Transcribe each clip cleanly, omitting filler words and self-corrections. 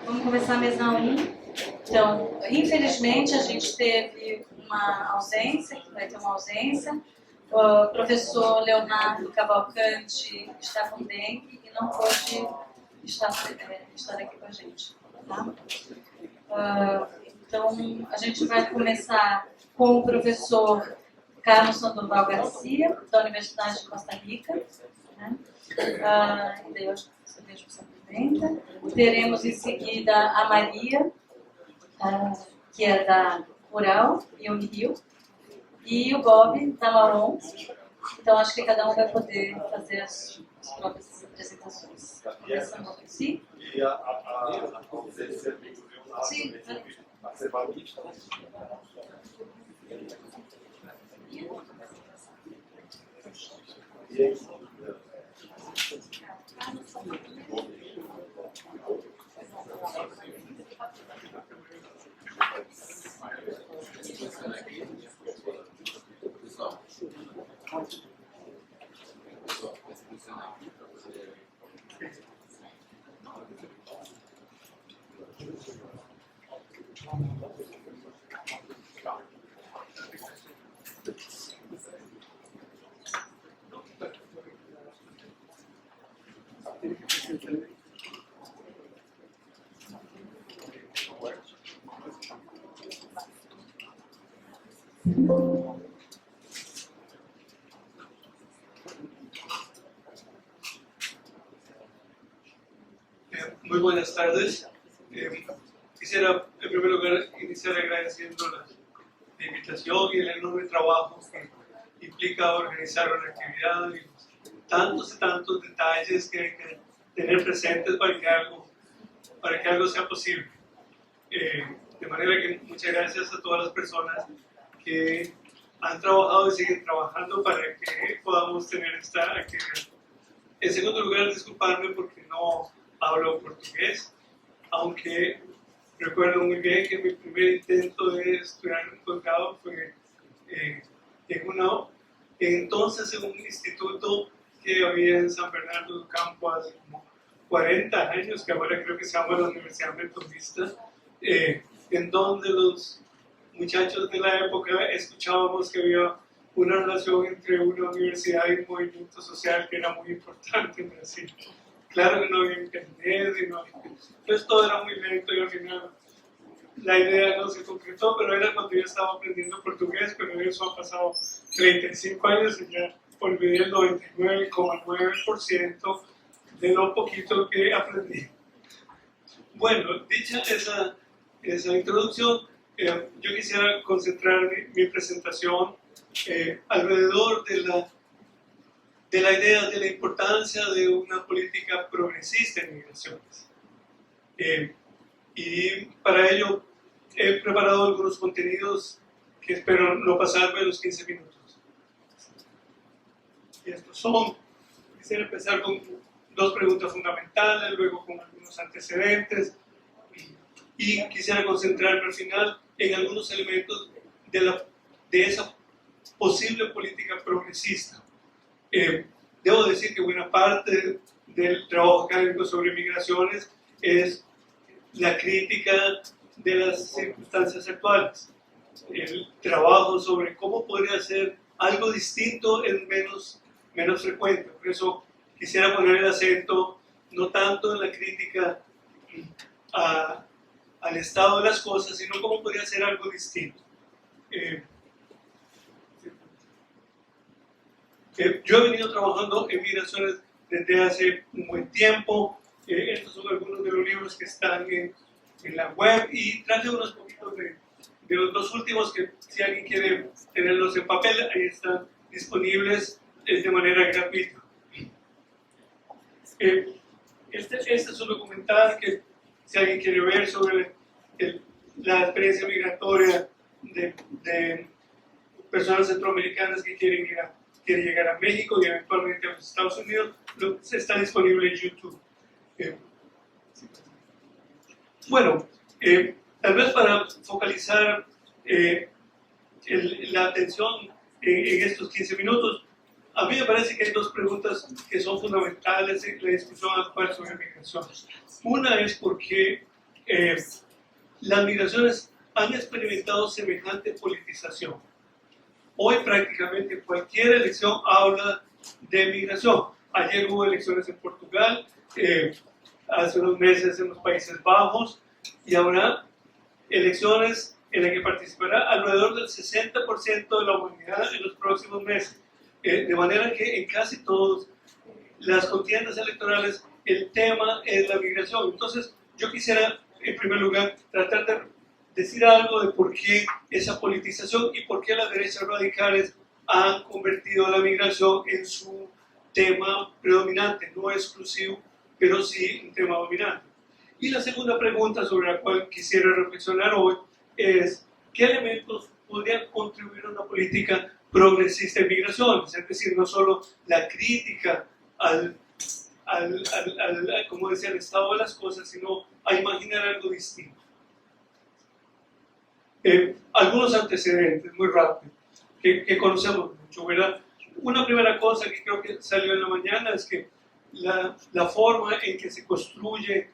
Vamos começar a mesa 1. Então, infelizmente, a gente teve uma ausência, vai ter uma ausência. O professor Leonardo Cavalcante está com dengue e não pôde estar aqui com a gente. Tá? Então, a gente vai começar com o professor Carlos Sandoval Garcia, da Universidade de Costa Rica. Né? E daí eu vejo você apresenta. Teremos em seguida a Maria, que é da Rural e Unirio, e o Bob, da Maron. Então, acho que cada um vai poder fazer as próprias apresentações. Começando aqui. Sim? E a ausência do Leonardo. Sim. Muy buenas tardes. Quisiera en primer lugar iniciar agradeciendo la invitación y el enorme trabajo que implica organizar una actividad y tantos y tantos detalles que hay que tener presentes para que algo sea posible. De manera que muchas gracias a todas las personas que han trabajado y siguen trabajando para que podamos tener esta actividad. En segundo lugar, disculparme porque no hablo portugués, aunque recuerdo muy bien que mi primer intento de estudiar en un posgrado fue entonces en un instituto que había en San Bernardo do Campo hace como 40 años, que ahora creo que se llama la Universidad Metodista, en donde los muchachos de la época escuchábamos que había una relación entre una universidad y un movimiento social que era muy importante en Brasil. Claro que no había internet, entonces todo era muy lento y al final la idea no se concretó, pero era cuando yo estaba aprendiendo portugués, pero eso ha pasado 35 años y ya olvidé el 99,9% de lo poquito que aprendí. Bueno, dicha esa introducción, yo quisiera concentrar mi presentación alrededor de la idea de la importancia de una política progresista en migraciones. Y para ello he preparado algunos contenidos que espero no pasarme los 15 minutos. Y estos son, quisiera empezar con dos preguntas fundamentales, luego con algunos antecedentes, y quisiera concentrarme al final en algunos elementos de esa posible política progresista. Debo decir que buena parte del trabajo académico sobre migraciones es la crítica de las circunstancias actuales, el trabajo sobre cómo podría ser algo distinto es menos frecuente. Por eso quisiera poner el acento no tanto en la crítica al estado de las cosas, sino cómo podría ser algo distinto. Yo he venido trabajando en migraciones desde hace un buen tiempo. Estos son algunos de los libros que están en la web y traje unos poquitos de los dos últimos que si alguien quiere tenerlos en papel, ahí están disponibles de manera gratuita. Este es un documental que si alguien quiere ver sobre la experiencia migratoria de personas centroamericanas que quieren llegar a México y eventualmente a los Estados Unidos, está disponible en YouTube. Bueno, tal vez para focalizar la atención en estos 15 minutos, a mí me parece que hay dos preguntas que son fundamentales en la discusión actual sobre migración. Una es porque las migraciones han experimentado semejante politización. Hoy prácticamente cualquier elección habla de migración. Ayer hubo elecciones en Portugal, hace unos meses en los Países Bajos, y habrá elecciones en las que participará alrededor del 60% de la humanidad en los próximos meses. De manera que en casi todas las contiendas electorales el tema es la migración. Entonces yo quisiera en primer lugar tratar de decir algo de por qué esa politización y por qué las derechas radicales han convertido la migración en su tema predominante, no exclusivo, pero sí un tema dominante. Y la segunda pregunta sobre la cual quisiera reflexionar hoy es ¿qué elementos podrían contribuir a una política progresista de migraciones? Es decir, no solo la crítica como decía, al estado de las cosas, sino a imaginar algo distinto. Algunos antecedentes, muy rápido, que conocemos mucho, ¿verdad? Una primera cosa que creo que salió en la mañana es que la forma en que se construye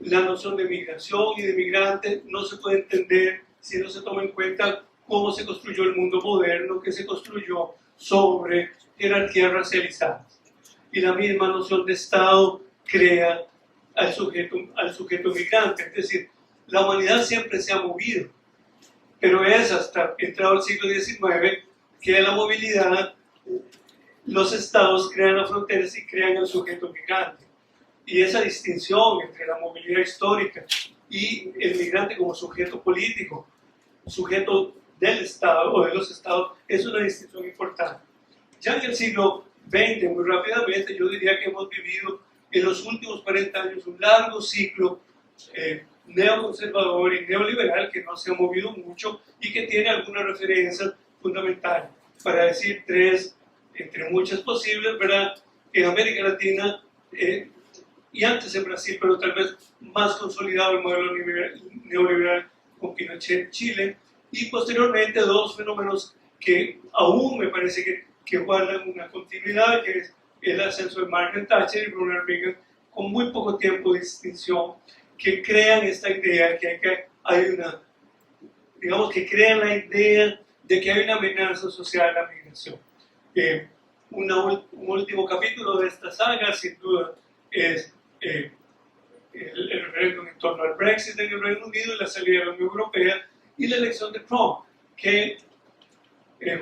la noción de migración y de migrante no se puede entender si no se toma en cuenta cómo se construyó el mundo moderno, que se construyó sobre jerarquías racializadas. Y la misma noción de Estado crea al sujeto migrante, es decir, la humanidad siempre se ha movido, pero es hasta entrado el siglo XIX que la movilidad, los estados crean las fronteras y crean el sujeto migrante. Y esa distinción entre la movilidad histórica y el migrante como sujeto político, sujeto del Estado o de los estados, es una distinción importante. Ya en el siglo XX, muy rápidamente, yo diría que hemos vivido en los últimos 40 años un largo ciclo neoconservador y neoliberal que no se ha movido mucho y que tiene algunas referencias fundamentales. Para decir tres, entre muchas posibles, ¿verdad? En América Latina y antes en Brasil, pero tal vez más consolidado el modelo neoliberal con Pinochet en Chile, y posteriormente dos fenómenos que aún me parece que guardan una continuidad, que es el ascenso de Margaret Thatcher y Ronald Reagan, con muy poco tiempo de distinción, que crean esta idea que hay una, digamos que crean la idea de que hay una amenaza social a la migración. Un último capítulo de esta saga, sin duda, es el referéndum en torno al Brexit en el Reino Unido y la salida de la Unión Europea y la elección de Trump, que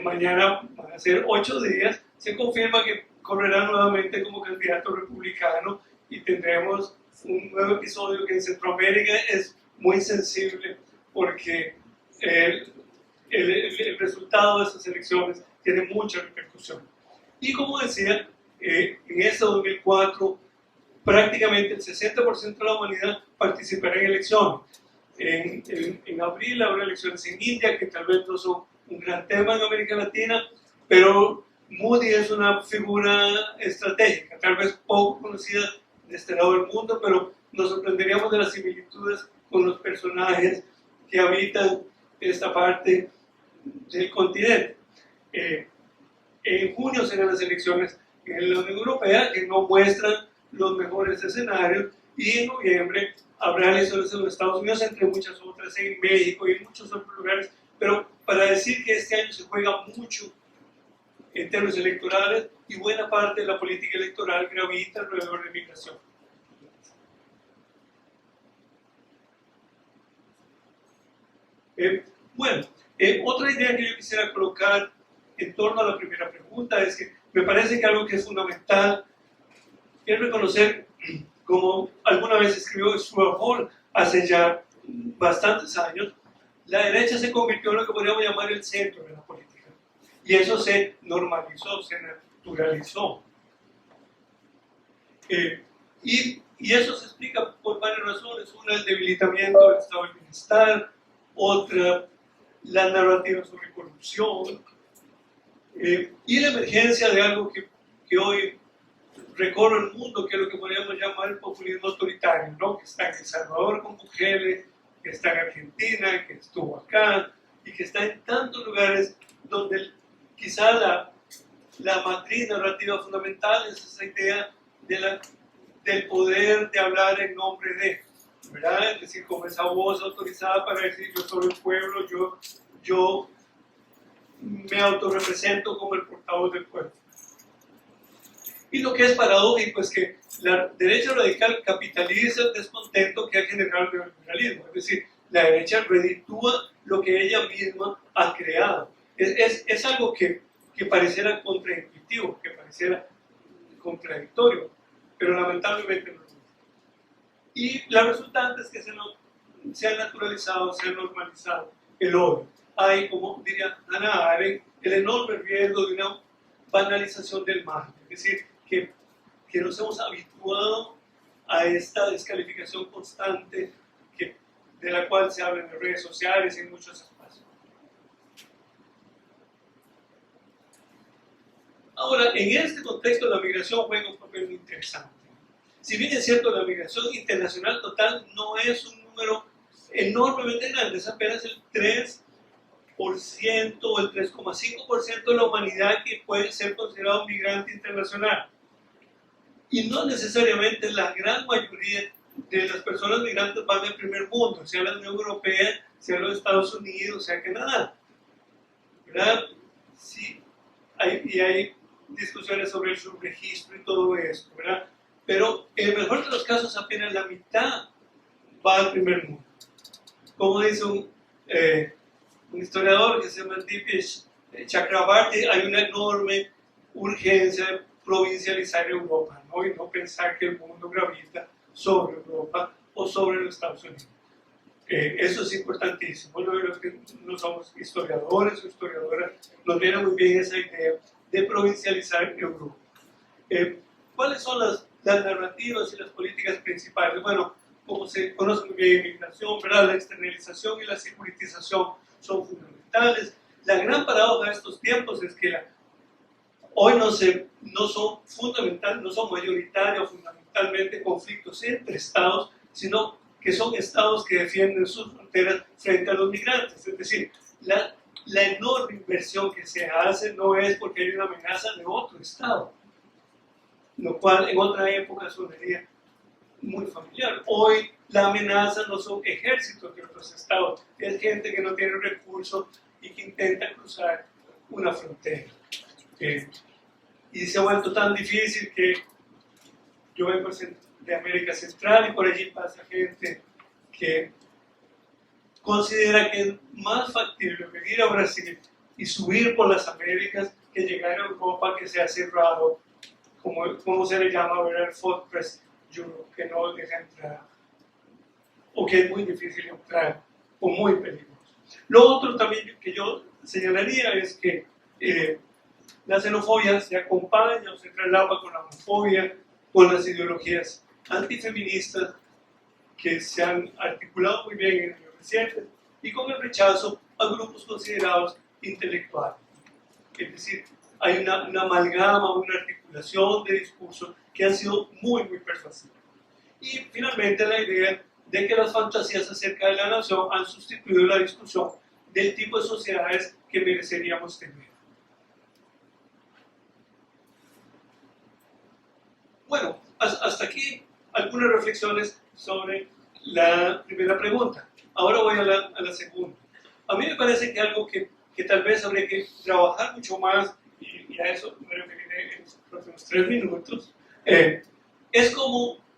mañana van a ser 8 días, se confirma que correrá nuevamente como candidato republicano y tendremos un nuevo episodio que en Centroamérica es muy sensible porque el resultado de esas elecciones tiene mucha repercusión. Y como decía, en este 2004 prácticamente el 60% de la humanidad participará en elecciones. En abril habrá elecciones en India, que tal vez no son un gran tema en América Latina, pero Moody es una figura estratégica, tal vez poco conocida de este lado del mundo, pero nos sorprenderíamos de las similitudes con los personajes que habitan esta parte del continente. En junio serán las elecciones en la Unión Europea, que no muestran los mejores escenarios, y en noviembre habrá elecciones en los Estados Unidos, entre muchas otras, en México y en muchos otros lugares, pero para decir que este año se juega mucho en términos electorales y buena parte de la política electoral gravita alrededor de migración. Otra idea que yo quisiera colocar en torno a la primera pregunta es que me parece que algo que es fundamental es reconocer, como alguna vez escribió Stuart Hall hace ya bastantes años, la derecha se convirtió en lo que podríamos llamar el centro de la política. Y eso se normalizó, se naturalizó. Y eso se explica por varias razones. Una, el debilitamiento del estado del bienestar. Otra, la narrativa sobre corrupción. Y la emergencia de algo que hoy recorre el mundo, que es lo que podríamos llamar el populismo autoritario, ¿no? Que está en El Salvador con Bukele, que está en Argentina, que estuvo acá, y que está en tantos lugares donde quizá la matriz narrativa fundamental es esa idea de la del poder de hablar en nombre de, ¿verdad? Es decir, como esa voz autorizada para decir yo soy el pueblo, yo me autorrepresento como el portavoz del pueblo. Y lo que es paradójico es que la derecha radical capitaliza el descontento que ha generado el neoliberalismo, es decir, la derecha reditúa lo que ella misma ha creado. Es algo que pareciera contraintuitivo, que pareciera contradictorio, pero lamentablemente no. Y la resultante es que se ha naturalizado, se ha normalizado el odio. Hay, como diría Hannah Arendt, el enorme riesgo de una banalización del mal, es decir, que nos hemos habituado a esta descalificación constante de la cual se habla en las redes sociales y en muchos espacios. Ahora, en este contexto la migración juega un papel muy interesante. Si bien es cierto, la migración internacional total no es un número enormemente grande, es apenas el 3% o el 3,5% de la humanidad que puede ser considerado un migrante internacional. Y no necesariamente la gran mayoría de las personas migrantes van del primer mundo, sea la Unión Europea, sea los Estados Unidos, sea Canadá. ¿Verdad? Sí, hay discusiones sobre el subregistro y todo esto, ¿verdad? Pero en el mejor de los casos apenas la mitad va al primer mundo. Como dice un historiador que se llama Dipesh Chakrabarty, hay una enorme urgencia de provincializar Europa, ¿no? Y no pensar que el mundo gravita sobre Europa o sobre los Estados Unidos. Eso es importantísimo. Bueno, los que no somos historiadores o historiadoras, nos viene muy bien esa idea de provincializar Europa. ¿Cuáles son las narrativas y las políticas principales? Bueno, como se conoce muy bien en migración, ¿verdad? La externalización y la securitización son fundamentales. La gran paradoja de estos tiempos es que hoy no son mayoritarios fundamentalmente conflictos entre estados, sino que son estados que defienden sus fronteras frente a los migrantes. Es decir, la enorme inversión que se hace no es porque hay una amenaza de otro estado, lo cual en otra época sonaría muy familiar. Hoy la amenaza no son ejércitos de otros estados, es gente que no tiene recursos y que intenta cruzar una frontera. Y se ha vuelto tan difícil que yo vengo de América Central y por allí pasa gente que considera que es más factible venir a Brasil y subir por las Américas que llegar a Europa, que se ha cerrado, como se le llama, ver el Fortress Europe, que no deja entrar, o que es muy difícil entrar, o muy peligroso. Lo otro también que yo señalaría es que la xenofobia se acompaña o se traslapa con la homofobia, con las ideologías antifeministas que se han articulado muy bien en años recientes y con el rechazo a grupos considerados intelectuales. Es decir, hay una amalgama, una articulación de discursos que han sido muy, muy persuasivos. Y finalmente la idea de que las fantasías acerca de la nación han sustituido la discusión del tipo de sociedades que mereceríamos tener. Bueno, hasta aquí algunas reflexiones sobre la primera pregunta. Ahora voy a la segunda. A mí me parece que algo que tal vez habría que trabajar mucho más, y a eso me referiré en los próximos 3 minutos, es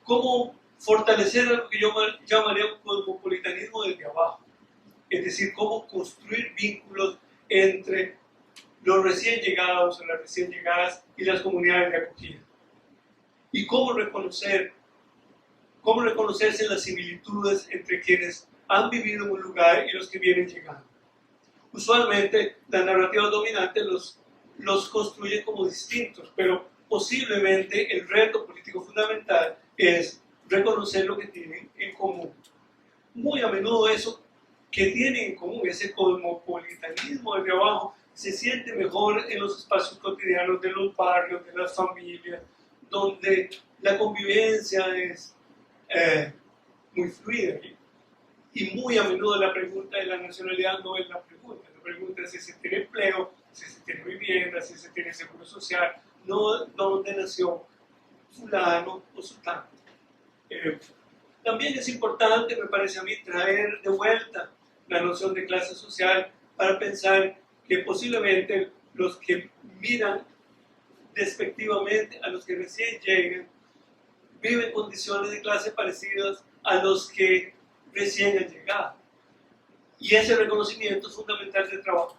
cómo fortalecer lo que yo llamaría un cosmopolitanismo desde abajo. Es decir, cómo construir vínculos entre los recién llegados o las recién llegadas y las comunidades de acogida. Y cómo reconocerse las similitudes entre quienes han vivido en un lugar y los que vienen llegando. Usualmente la narrativa dominante los construye como distintos, pero posiblemente el reto político fundamental es reconocer lo que tienen en común. Muy a menudo eso que tienen en común, ese cosmopolitanismo desde abajo, se siente mejor en los espacios cotidianos de los barrios, de las familias, donde la convivencia es muy fluida. Y muy a menudo la pregunta de la nacionalidad no es la pregunta es si se tiene empleo, si se tiene vivienda, si se tiene seguro social, no dónde nació fulano o sultano. También es importante, me parece a mí, traer de vuelta la noción de clase social para pensar que posiblemente los que miran despectivamente a los que recién llegan viven condiciones de clase parecidas a los que recién han llegado. Y ese reconocimiento es fundamental del trabajo.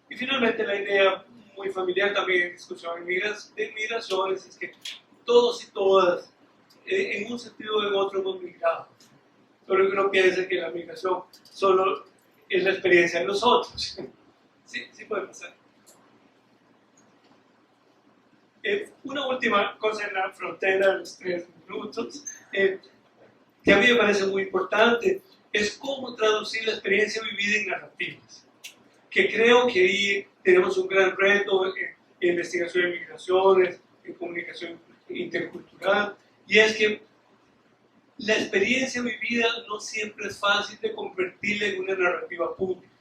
Y finalmente la idea muy familiar también en discusión de migraciones es que todos y todas, en un sentido o en otro, hemos migrado. Solo que uno piensa que la migración solo es la experiencia de nosotros. Sí puede pasar. Una última cosa en la frontera de los 3 minutos, que a mí me parece muy importante, es cómo traducir la experiencia vivida en narrativas. Que creo que ahí tenemos un gran reto en investigación de migraciones, en comunicación intercultural, y es que la experiencia vivida no siempre es fácil de convertirla en una narrativa pública.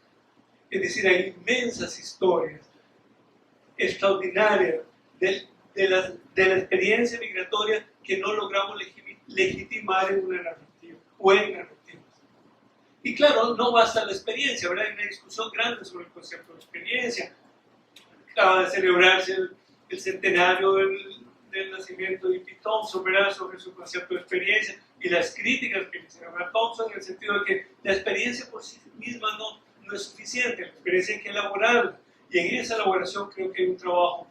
Es decir, hay inmensas historias extraordinarias de la experiencia migratoria que no logramos legitimar en una narrativa o en narrativas. Y claro, no basta la experiencia, ¿verdad? Hay una discusión grande sobre el concepto de experiencia. Acaba de celebrarse el centenario del nacimiento de P. Thompson, ¿verdad? Sobre su concepto de experiencia y las críticas que le hicieron a Thompson, en el sentido de que la experiencia por sí misma no es suficiente, la experiencia hay que elaborarla. Y en esa elaboración creo que hay un trabajo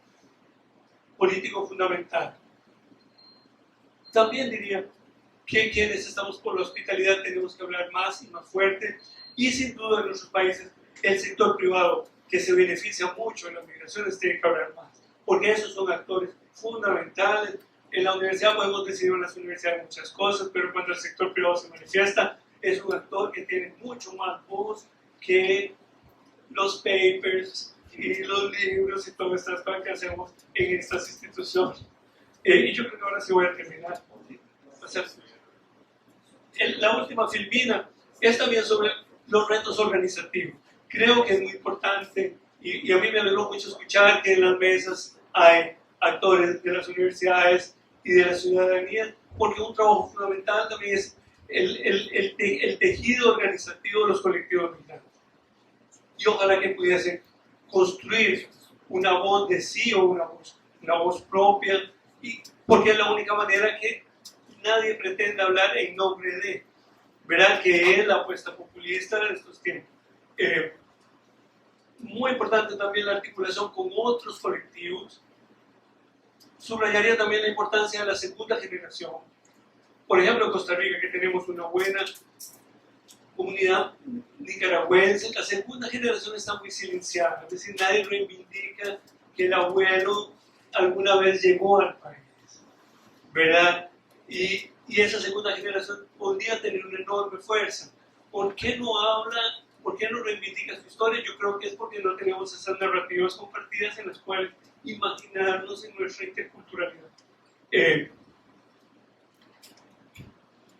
político fundamental. También diría que quienes estamos por la hospitalidad tenemos que hablar más y más fuerte, y sin duda en nuestros países el sector privado, que se beneficia mucho de las migraciones, tiene que hablar más, porque esos son actores fundamentales. En la universidad podemos decidir en las universidades muchas cosas, pero cuando el sector privado se manifiesta, es un actor que tiene mucho más voz que los papers y los libros y todas estas cosas que hacemos en estas instituciones. Y yo creo que ahora sí voy a terminar. O sea, la última filmina es también sobre los retos organizativos. Creo que es muy importante, y a mí me alegró mucho escuchar que en las mesas hay actores de las universidades y de la ciudadanía, porque un trabajo fundamental también es el tejido organizativo de los colectivos migrantes. Y ojalá que pudiese construir una voz de sí o una voz propia, y porque es la única manera que nadie pretende hablar en nombre de, ¿verdad? Que es la apuesta populista de estos tiempos. Muy importante también la articulación con otros colectivos. Subrayaría también la importancia de la segunda generación. Por ejemplo, en Costa Rica, que tenemos una buena comunidad nicaragüense, la segunda generación está muy silenciada, es decir, nadie reivindica que el abuelo alguna vez llegó al país, ¿verdad? Y esa segunda generación podría tener una enorme fuerza. ¿Por qué no habla, por qué no reivindica su historia? Yo creo que es porque no tenemos esas narrativas compartidas en las cuales imaginarnos en nuestra interculturalidad.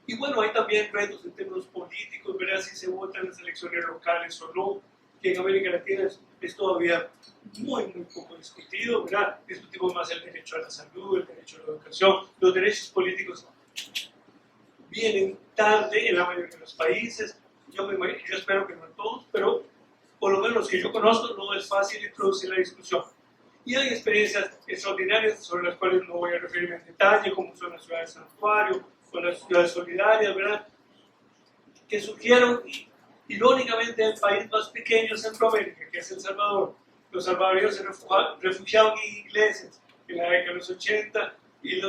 Y bueno, hay también retos en términos políticos, ¿verdad? Si se vota en las elecciones locales o no, que en América Latina es todavía muy poco discutido, ¿verdad? Discutimos más el derecho a la salud, el derecho a la educación, los derechos políticos vienen tarde en la mayoría de los países. Yo espero que no en todos, pero por lo menos los que yo conozco no es fácil introducir la discusión. Y hay experiencias extraordinarias sobre las cuales no voy a referirme en detalle, como son las ciudades santuario, con las ciudades solidarias, ¿verdad? Que surgieron irónicamente en el país más pequeño de Centroamérica, que es El Salvador. Los salvadoreños se refugiaban en iglesias en la década de los 80 y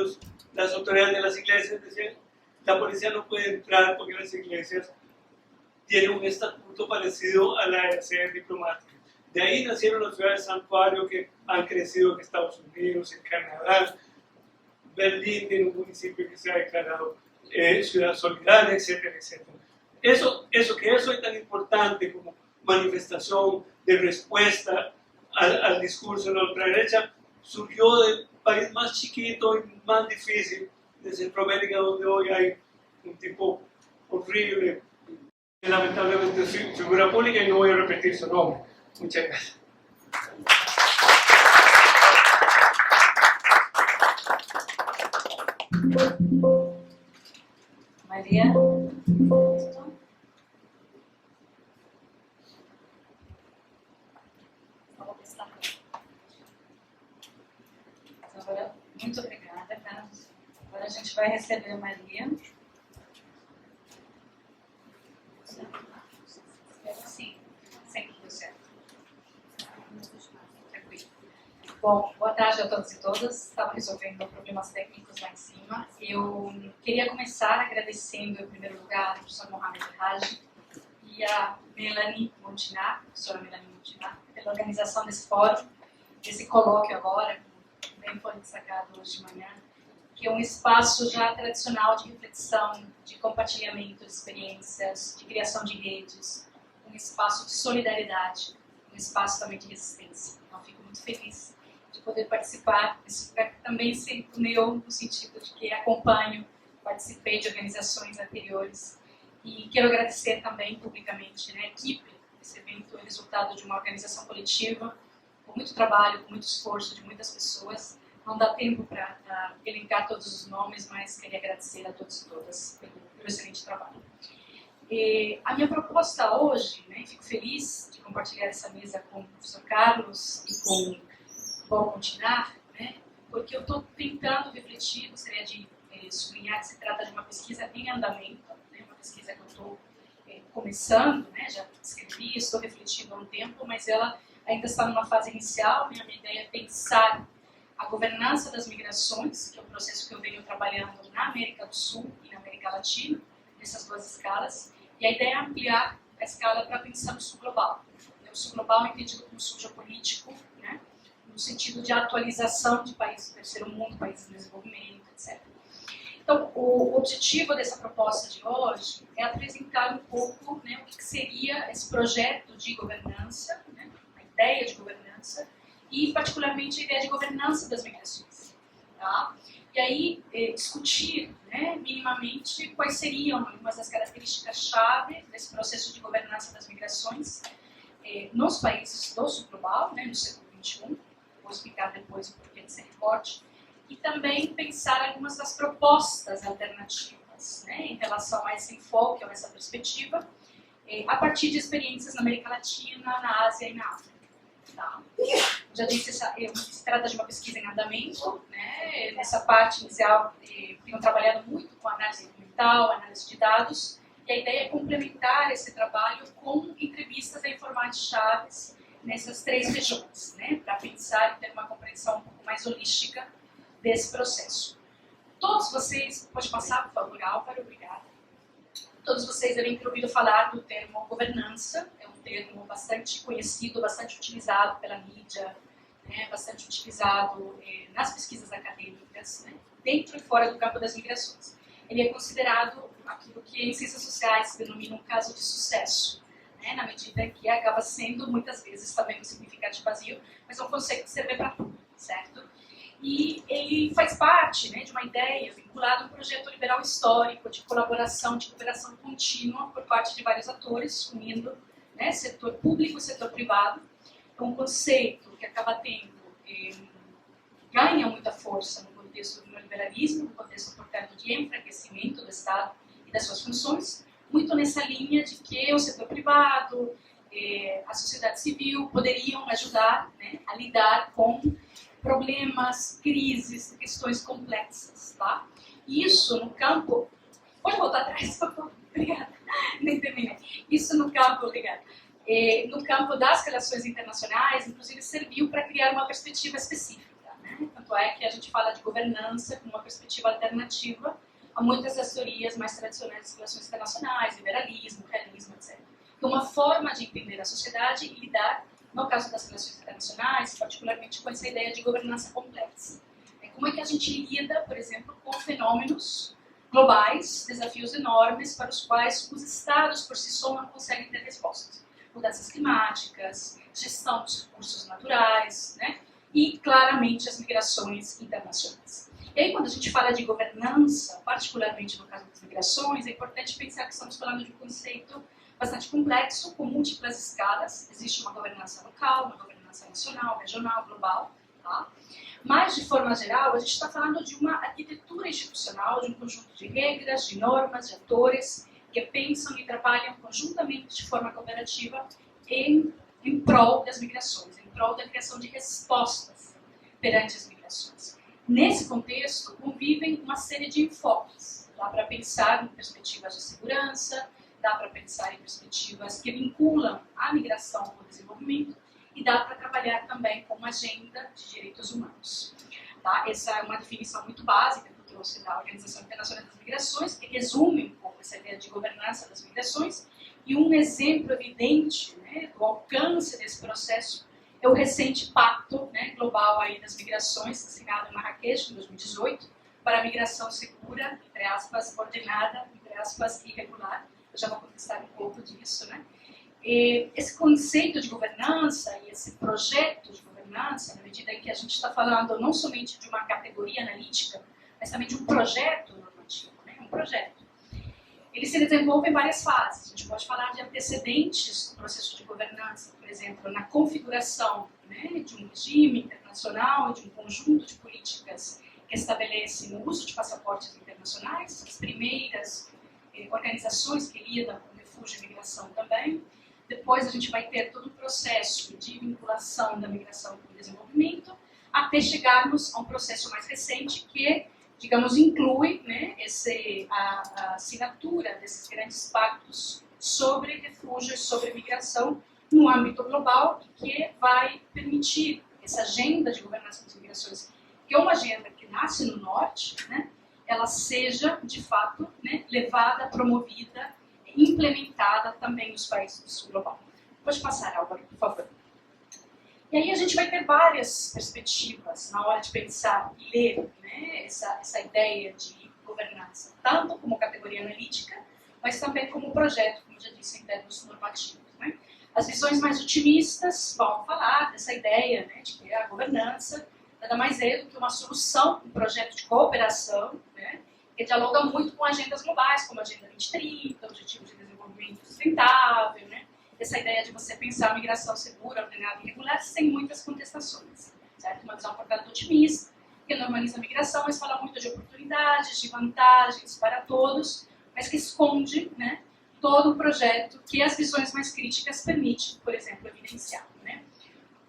las autoridades de las iglesias decían: la policía no puede entrar porque las iglesias tienen un estatuto parecido a la de las sedes diplomáticas. De ahí nacieron las ciudades santuario que han crecido en Estados Unidos, en Canadá. Berlín tiene un municipio que se ha declarado ciudad solidaria, etcétera, etcétera. Eso que es hoy tan importante como manifestación de respuesta al discurso de la ultraderecha, surgió del país más chiquito y más difícil de Centroamérica, donde hoy hay un tipo horrible, que lamentablemente es figura pública, y no voy a repetir su nombre. Muchas gracias. Maria? Agora, muito obrigada, Carlos. Agora a gente vai receber a Maria. Sim, sempre deu certo. Tranquilo. Bom, boa tarde a todos e todas. Estava resolvendo problemas técnicos lá em cima. Eu queria começar agradecendo, em primeiro lugar, ao professor Mohamed Haj e a Melanie Montinar, a professora Melanie Montinar, pela organização desse fórum, desse colóquio agora, bem foi destacado hoje de manhã, que é um espaço já tradicional de reflexão, de compartilhamento de experiências, de criação de redes, um espaço de solidariedade, um espaço também de resistência. Então, fico muito feliz de poder participar. Isso também sinto meu, no sentido de que acompanho, participei de organizações anteriores e quero agradecer também publicamente, né, a equipe. Esse evento é resultado de uma organização coletiva, com muito trabalho, com muito esforço de muitas pessoas. Não dá tempo para elencar todos os nomes, mas queria agradecer a todos e todas pelo excelente trabalho. A minha proposta hoje, né, fico feliz de compartilhar essa mesa com o professor Carlos e com o Paulo Montinar, né, porque eu estou tentando refletir, gostaria de sublinhar que se trata de uma pesquisa em andamento, né, uma pesquisa que eu estou começando, né, já escrevi, estou refletindo há um tempo, mas ela ainda está numa fase inicial. Minha ideia é pensar a governança das migrações, que é um processo que eu venho trabalhando na América do Sul e na América Latina, nessas duas escalas, e a ideia é ampliar a escala para pensar no Sul global. O Sul global é entendido como Sul geopolítico, né, no sentido de atualização de países do terceiro mundo, países em desenvolvimento, etc. Então, o objetivo dessa proposta de hoje é apresentar um pouco, né, o que seria esse projeto de governança, né, a ideia de governança, e particularmente a ideia de governança das migrações. Tá? E aí, discutir, né, minimamente quais seriam algumas das características-chave desse processo de governança das migrações nos países do Sul global, né, no século XXI, vou explicar depois o porquê desse recorte, e também pensar algumas das propostas alternativas, né, em relação a esse enfoque, a essa perspectiva, a partir de experiências na América Latina, na Ásia e na África. Tá? Já disse, se trata de uma pesquisa em andamento, né? Nessa parte inicial tenho trabalhado muito com análise documental, análise de dados, e a ideia é complementar esse trabalho com entrevistas a informantes chaves nessas três regiões, né? Para pensar e ter uma compreensão um pouco mais holística desse processo. Todos vocês, pode passar, por favor, Álvaro, obrigada. Todos vocês devem ter ouvido falar do termo governança, é um termo bastante conhecido, bastante utilizado pela mídia, né, bastante utilizado nas pesquisas acadêmicas, né, dentro e fora do campo das migrações. Ele é considerado aquilo que em ciências sociais se denomina um caso de sucesso, né, na medida em que acaba sendo, muitas vezes, também um significado vazio, mas é um conceito que serve para tudo, certo? E ele faz parte, né, de uma ideia vinculada a um projeto liberal histórico de colaboração, de cooperação contínua por parte de vários atores, unindo, né, setor público e setor privado. É um conceito que acaba tendo, ganha muita força no contexto do neoliberalismo, no contexto, portanto, de enfraquecimento do Estado e das suas funções, muito nessa linha de que o setor privado, a sociedade civil poderiam ajudar, né, a lidar com problemas, crises, questões complexas, tá? Isso no campo... Pode voltar atrás, por favor? Obrigada. Nem terminei. Isso no campo, obrigada. No campo das relações internacionais, inclusive, serviu para criar uma perspectiva específica, né? Tanto é que a gente fala de governança como uma perspectiva alternativa a muitas das teorias mais tradicionais das relações internacionais, liberalismo, realismo, etc. Então, uma forma de entender a sociedade e lidar, no caso das relações internacionais, particularmente com essa ideia de governança complexa. Como é que a gente lida, por exemplo, com fenômenos globais, desafios enormes para os quais os estados por si só não conseguem ter respostas. Mudanças climáticas, gestão dos recursos naturais, né? E, claramente, as migrações internacionais. E aí, quando a gente fala de governança, particularmente no caso das migrações, é importante pensar que estamos falando de um conceito bastante complexo, com múltiplas escalas. Existe uma governança local, uma governança nacional, regional, global, tá? Mas Mas, de forma geral, a gente está falando de uma arquitetura institucional, de um conjunto de regras, de normas, de atores que pensam e trabalham conjuntamente de forma cooperativa em prol das migrações, em prol da criação de respostas perante as migrações. Nesse contexto, convivem uma série de enfoques. Dá para pensar em perspectivas de segurança, dá para pensar em perspectivas que vinculam a migração com o desenvolvimento e dá para trabalhar também com uma agenda de direitos humanos. Tá? Essa é uma definição muito básica que eu trouxe da Organização Internacional das Migrações, que resume um pouco essa ideia de governança das migrações, e um exemplo evidente, né, do alcance desse processo é o recente Pacto, né, Global aí das Migrações, assinado em Marrakech em 2018, para a migração segura, entre aspas, ordenada, entre aspas, irregular. Eu já vou contestar um pouco disso, né? E esse conceito de governança e esse projeto de governança, na medida em que a gente está falando não somente de uma categoria analítica, mas também de um projeto normativo, né? Um projeto. Ele se desenvolve em várias fases. A gente pode falar de antecedentes do processo de governança, por exemplo, na configuração, né, de um regime internacional e de um conjunto de políticas que estabelecem o uso de passaportes internacionais, as primeiras organizações que lidam com refúgio e migração também. Depois a gente vai ter todo o processo de vinculação da migração com o desenvolvimento, até chegarmos a um processo mais recente que, digamos, inclui, né, a assinatura desses grandes pactos sobre refúgio e sobre migração no âmbito global, e que vai permitir essa agenda de governança das migrações, que é uma agenda que nasce no norte, né, ela seja, de fato, né, levada, promovida, implementada também nos países do sul global. Pode passar, Álvaro, por favor. E aí a gente vai ter várias perspectivas na hora de pensar e ler, né, essa ideia de governança, tanto como categoria analítica, mas também como projeto, como já disse, em termos normativos. Né? As visões mais otimistas vão falar dessa ideia, né, de que a governança nada mais é do que uma solução, um projeto de cooperação, né, que dialoga muito com agendas globais, como a Agenda 2030, Objetivos de Desenvolvimento Sustentável, né, essa ideia de você pensar a migração segura, ordenada e regular, sem muitas contestações, certo? Uma visão, portanto, otimista, que normaliza a migração, mas fala muito de oportunidades, de vantagens para todos, mas que esconde, né, todo o projeto que as visões mais críticas permitem, por exemplo, evidenciar. Né?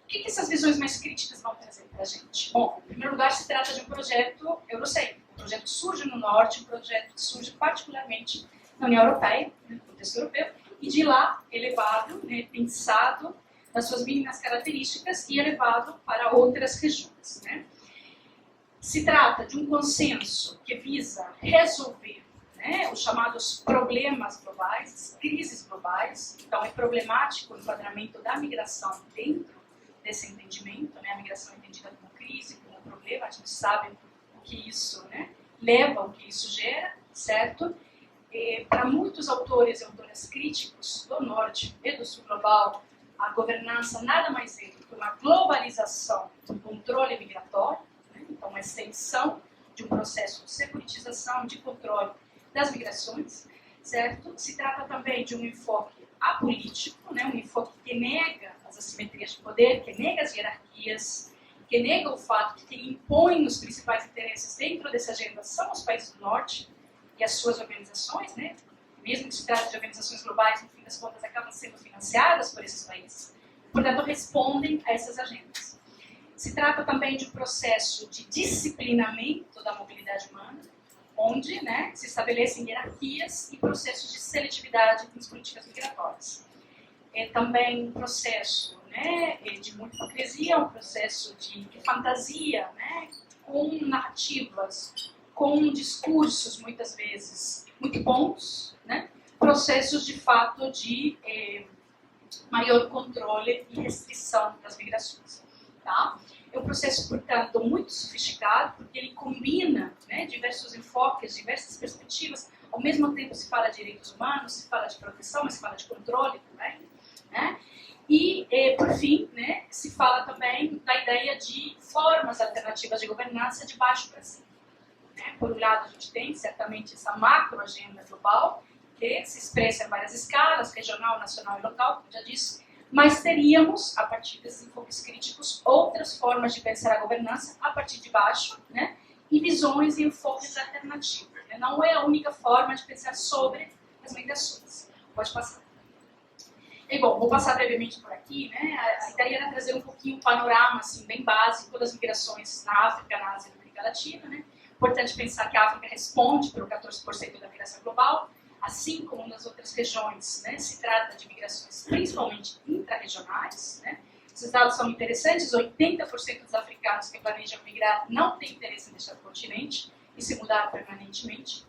O que essas visões mais críticas vão trazer para a gente? Bom, em primeiro lugar, se trata de um projeto eurocêntrico, um projeto que surge no Norte, um projeto que surge particularmente na União Europeia, no contexto europeu, e de lá elevado, né, pensado nas suas mínimas características e elevado para outras regiões. Né? Se trata de um consenso que visa resolver, né, os chamados problemas globais, as crises globais. Então, é problemático o enquadramento da migração dentro desse entendimento, né, a migração entendida como crise, como problema, a gente sabe o que isso, né, leva, o que isso gera, certo? Para muitos autores e autoras críticos do Norte e do Sul global, a governança nada mais é do que uma globalização do controle migratório, né? Então, uma extensão de um processo de securitização, de controle das migrações, certo? Se trata também de um enfoque apolítico, né? Um enfoque que nega as assimetrias de poder, que nega as hierarquias, que nega o fato de que quem impõe os principais interesses dentro dessa agenda são os países do Norte e as suas organizações, né? Mesmo que se trate de organizações globais, no fim das contas, acabam sendo financiadas por esses países. Portanto, respondem a essas agendas. Se trata também de um processo de disciplinamento da mobilidade humana, onde, né, se estabelecem hierarquias e processos de seletividade nas políticas migratórias. É também um processo, né, de muita hipocrisia, um processo de fantasia, né, com narrativas, com discursos, muitas vezes, muito bons, né, processos, de fato, de maior controle e restrição das migrações. Tá? É um processo, portanto, muito sofisticado, porque ele combina, né, diversos enfoques, diversas perspectivas. Ao mesmo tempo se fala de direitos humanos, se fala de proteção, mas se fala de controle também. Né? E, por fim, né, se fala também da ideia de formas alternativas de governança de baixo para cima. Né? Por um lado, a gente tem certamente essa macro-agenda global, que se expressa em várias escalas, regional, nacional e local, como já disse, mas teríamos, a partir desses enfoques críticos, outras formas de pensar a governança a partir de baixo, né? E visões e enfoques alternativos. Né? Não é a única forma de pensar sobre as migrações. Pode passar. E, bom, vou passar brevemente por aqui, né? A ideia era trazer um pouquinho o panorama, assim, bem básico das migrações na África, na Ásia e na América Latina, né? Importante pensar que a África responde pelo 14% da migração global, assim como nas outras regiões, né? Se trata de migrações principalmente intra-regionais, né? Esses dados são interessantes, 80% dos africanos que planejam migrar não têm interesse em deixar o continente e se mudar permanentemente.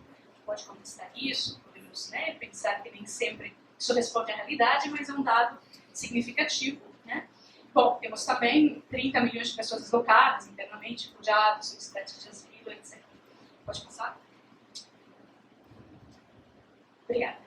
Pode contestar isso, podemos, né, pensar que nem sempre isso responde à realidade, mas é um dado significativo, né? Bom, temos também 30 milhões de pessoas deslocadas internamente, refugiados, solicitantes de asilo, etc. Pode passar? Obrigada.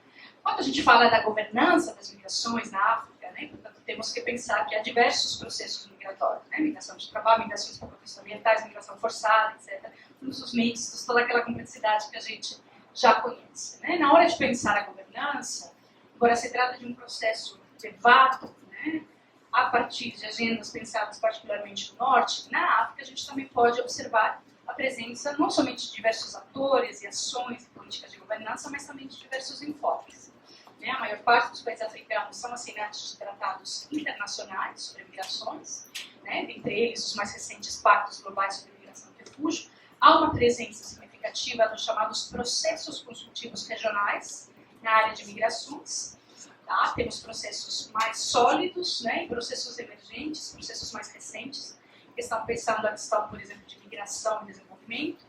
Quando a gente fala da governança das migrações na África, né, portanto, temos que pensar que há diversos processos migratórios, né, migração de trabalho, migrações por questões ambientais, migração forçada, etc. Fluxos mistos, toda aquela complexidade que a gente já conhece. Né? Na hora de pensar a governança, agora se trata de um processo levado, né, a partir de agendas pensadas particularmente no Norte. Na África, a gente também pode observar a presença não somente de diversos atores e ações e políticas de governança, mas também de diversos enfoques. Né? A maior parte dos países africanos são assinantes de tratados internacionais sobre migrações, né? Entre eles os mais recentes pactos globais sobre migração e refúgio. Há uma presença significativa nos chamados processos consultivos regionais na área de migrações. Tá? Temos processos mais sólidos, né? E processos emergentes, processos mais recentes, que estão pensando na questão, por exemplo, de migração e desenvolvimento.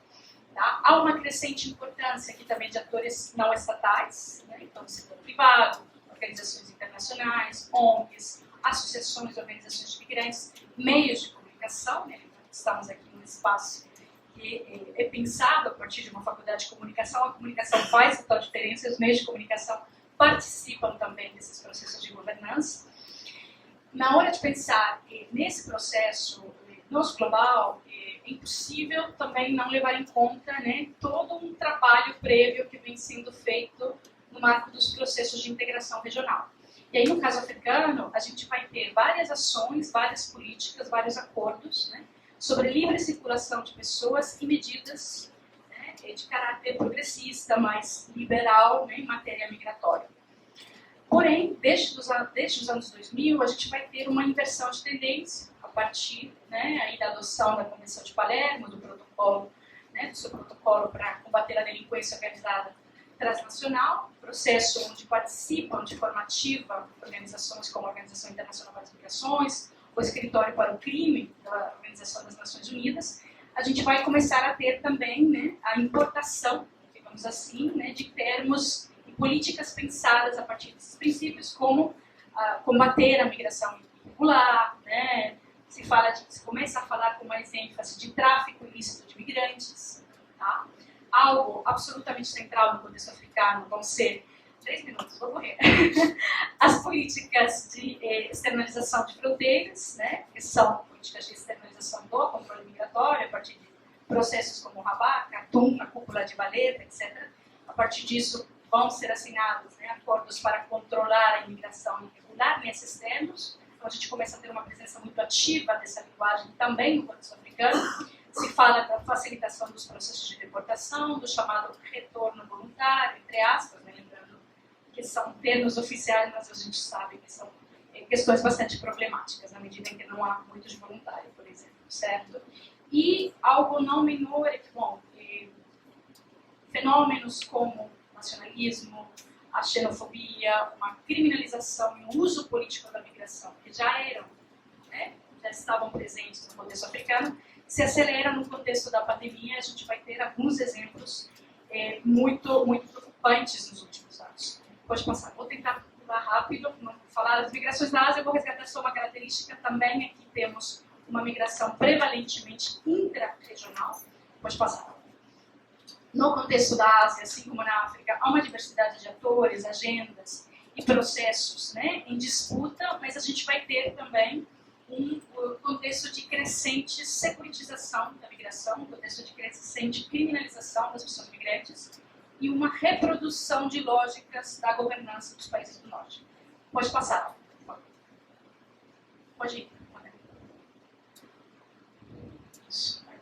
Tá? Há uma crescente importância aqui também de atores não estatais, né? Então, do setor privado, organizações internacionais, ONGs, associações, organizações de migrantes, meios de comunicação, né? Estamos aqui num espaço que é pensado a partir de uma faculdade de comunicação. A comunicação faz total diferença, os meios de comunicação participam também desses processos de governança. Na hora de pensar nesse processo nosso global, é impossível também não levar em conta, né, todo um trabalho prévio que vem sendo feito no marco dos processos de integração regional. E aí, no caso africano, a gente vai ter várias ações, várias políticas, vários acordos, né, sobre livre circulação de pessoas e medidas, né, de caráter progressista, mais liberal, né, em matéria migratória. Porém, desde os anos 2000, a gente vai ter uma inversão de tendência a partir, né, aí da adoção da Convenção de Palermo, do protocolo, né, do seu protocolo para combater a delinquência organizada transnacional, processo onde participam de forma ativa organizações como a Organização Internacional para as Migrações, o Escritório para o Crime da Organização das Nações Unidas. A gente vai começar a ter também, né, a importação, digamos assim, né, de termos e políticas pensadas a partir desses princípios, como combater a migração irregular, né, se começa a falar com mais ênfase de tráfico ilícito de migrantes. Tá? Algo absolutamente central no contexto africano vão ser 3 minutos, vou correr. As políticas de externalização de fronteiras, né, que são políticas de externalização do controle migratório, a partir de processos como o Rabat, Khartoum, a cúpula de Valeta, etc. A partir disso, vão ser assinados, né, acordos para controlar a imigração irregular nesses termos. Então, a gente começa a ter uma presença muito ativa dessa linguagem também no contexto africano. Se fala da facilitação dos processos de deportação, do chamado retorno voluntário, entre aspas, né, lembrando que são termos oficiais, mas a gente sabe que são questões bastante problemáticas, na medida em que não há muito de voluntário, por exemplo, certo? E algo não menor é que, bom, fenômenos como nacionalismo, a xenofobia, uma criminalização e um uso político da migração, que já eram, né, já estavam presentes no contexto africano, se acelera no contexto da pandemia. A gente vai ter alguns exemplos muito, muito preocupantes nos últimos anos. Pode passar, vou tentar pular rápido, não vou falar das migrações da Ásia, eu vou resgatar só uma característica. Também aqui temos uma migração prevalentemente intra-regional. Pode passar. No contexto da Ásia, assim como na África, há uma diversidade de atores, agendas e processos, né, em disputa, mas a gente vai ter também um contexto de crescente securitização da migração, um contexto de crescente criminalização das pessoas migrantes e uma reprodução de lógicas da governança dos países do Norte. Pode passar. Pode ir.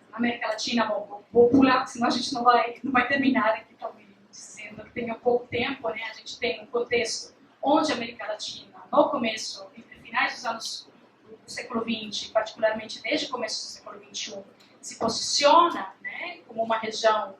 Na América Latina, bom, vou pular, senão a gente não vai terminar aqui, talvez, dizendo que tenha pouco tempo, né? A gente tem um contexto onde a América Latina, no começo, entre finais dos anos do século XX, particularmente desde o começo do século XXI, se posiciona, né, como uma região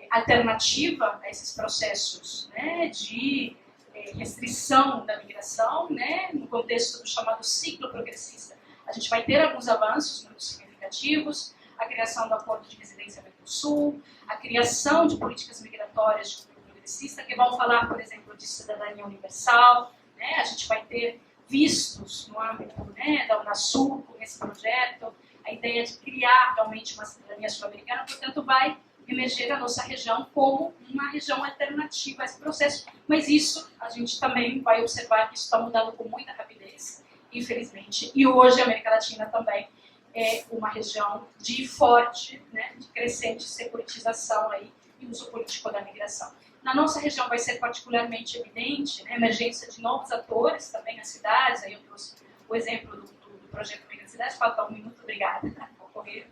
alternativa a esses processos, né, de restrição da migração, né, no contexto do chamado ciclo progressista. A gente vai ter alguns avanços muito significativos, a criação do Acordo de Residência Mercosul, a criação de políticas migratórias de cunho progressista, que vão falar, por exemplo, de cidadania universal, né, a gente vai ter vistos no âmbito, né, da Unasul, com esse projeto, a ideia de criar realmente uma cidadania sul-americana, portanto, vai emerger a nossa região como uma região alternativa a esse processo. Mas isso, a gente também vai observar que isso está mudando com muita rapidez, infelizmente. E hoje a América Latina também é uma região de forte, né, de crescente securitização aí, e uso político da migração. Na nossa região vai ser particularmente evidente, né, a emergência de novos atores também nas cidades. Aí eu trouxe o exemplo do projeto Migra Cidade. Falta um minuto, obrigada. Vou correr.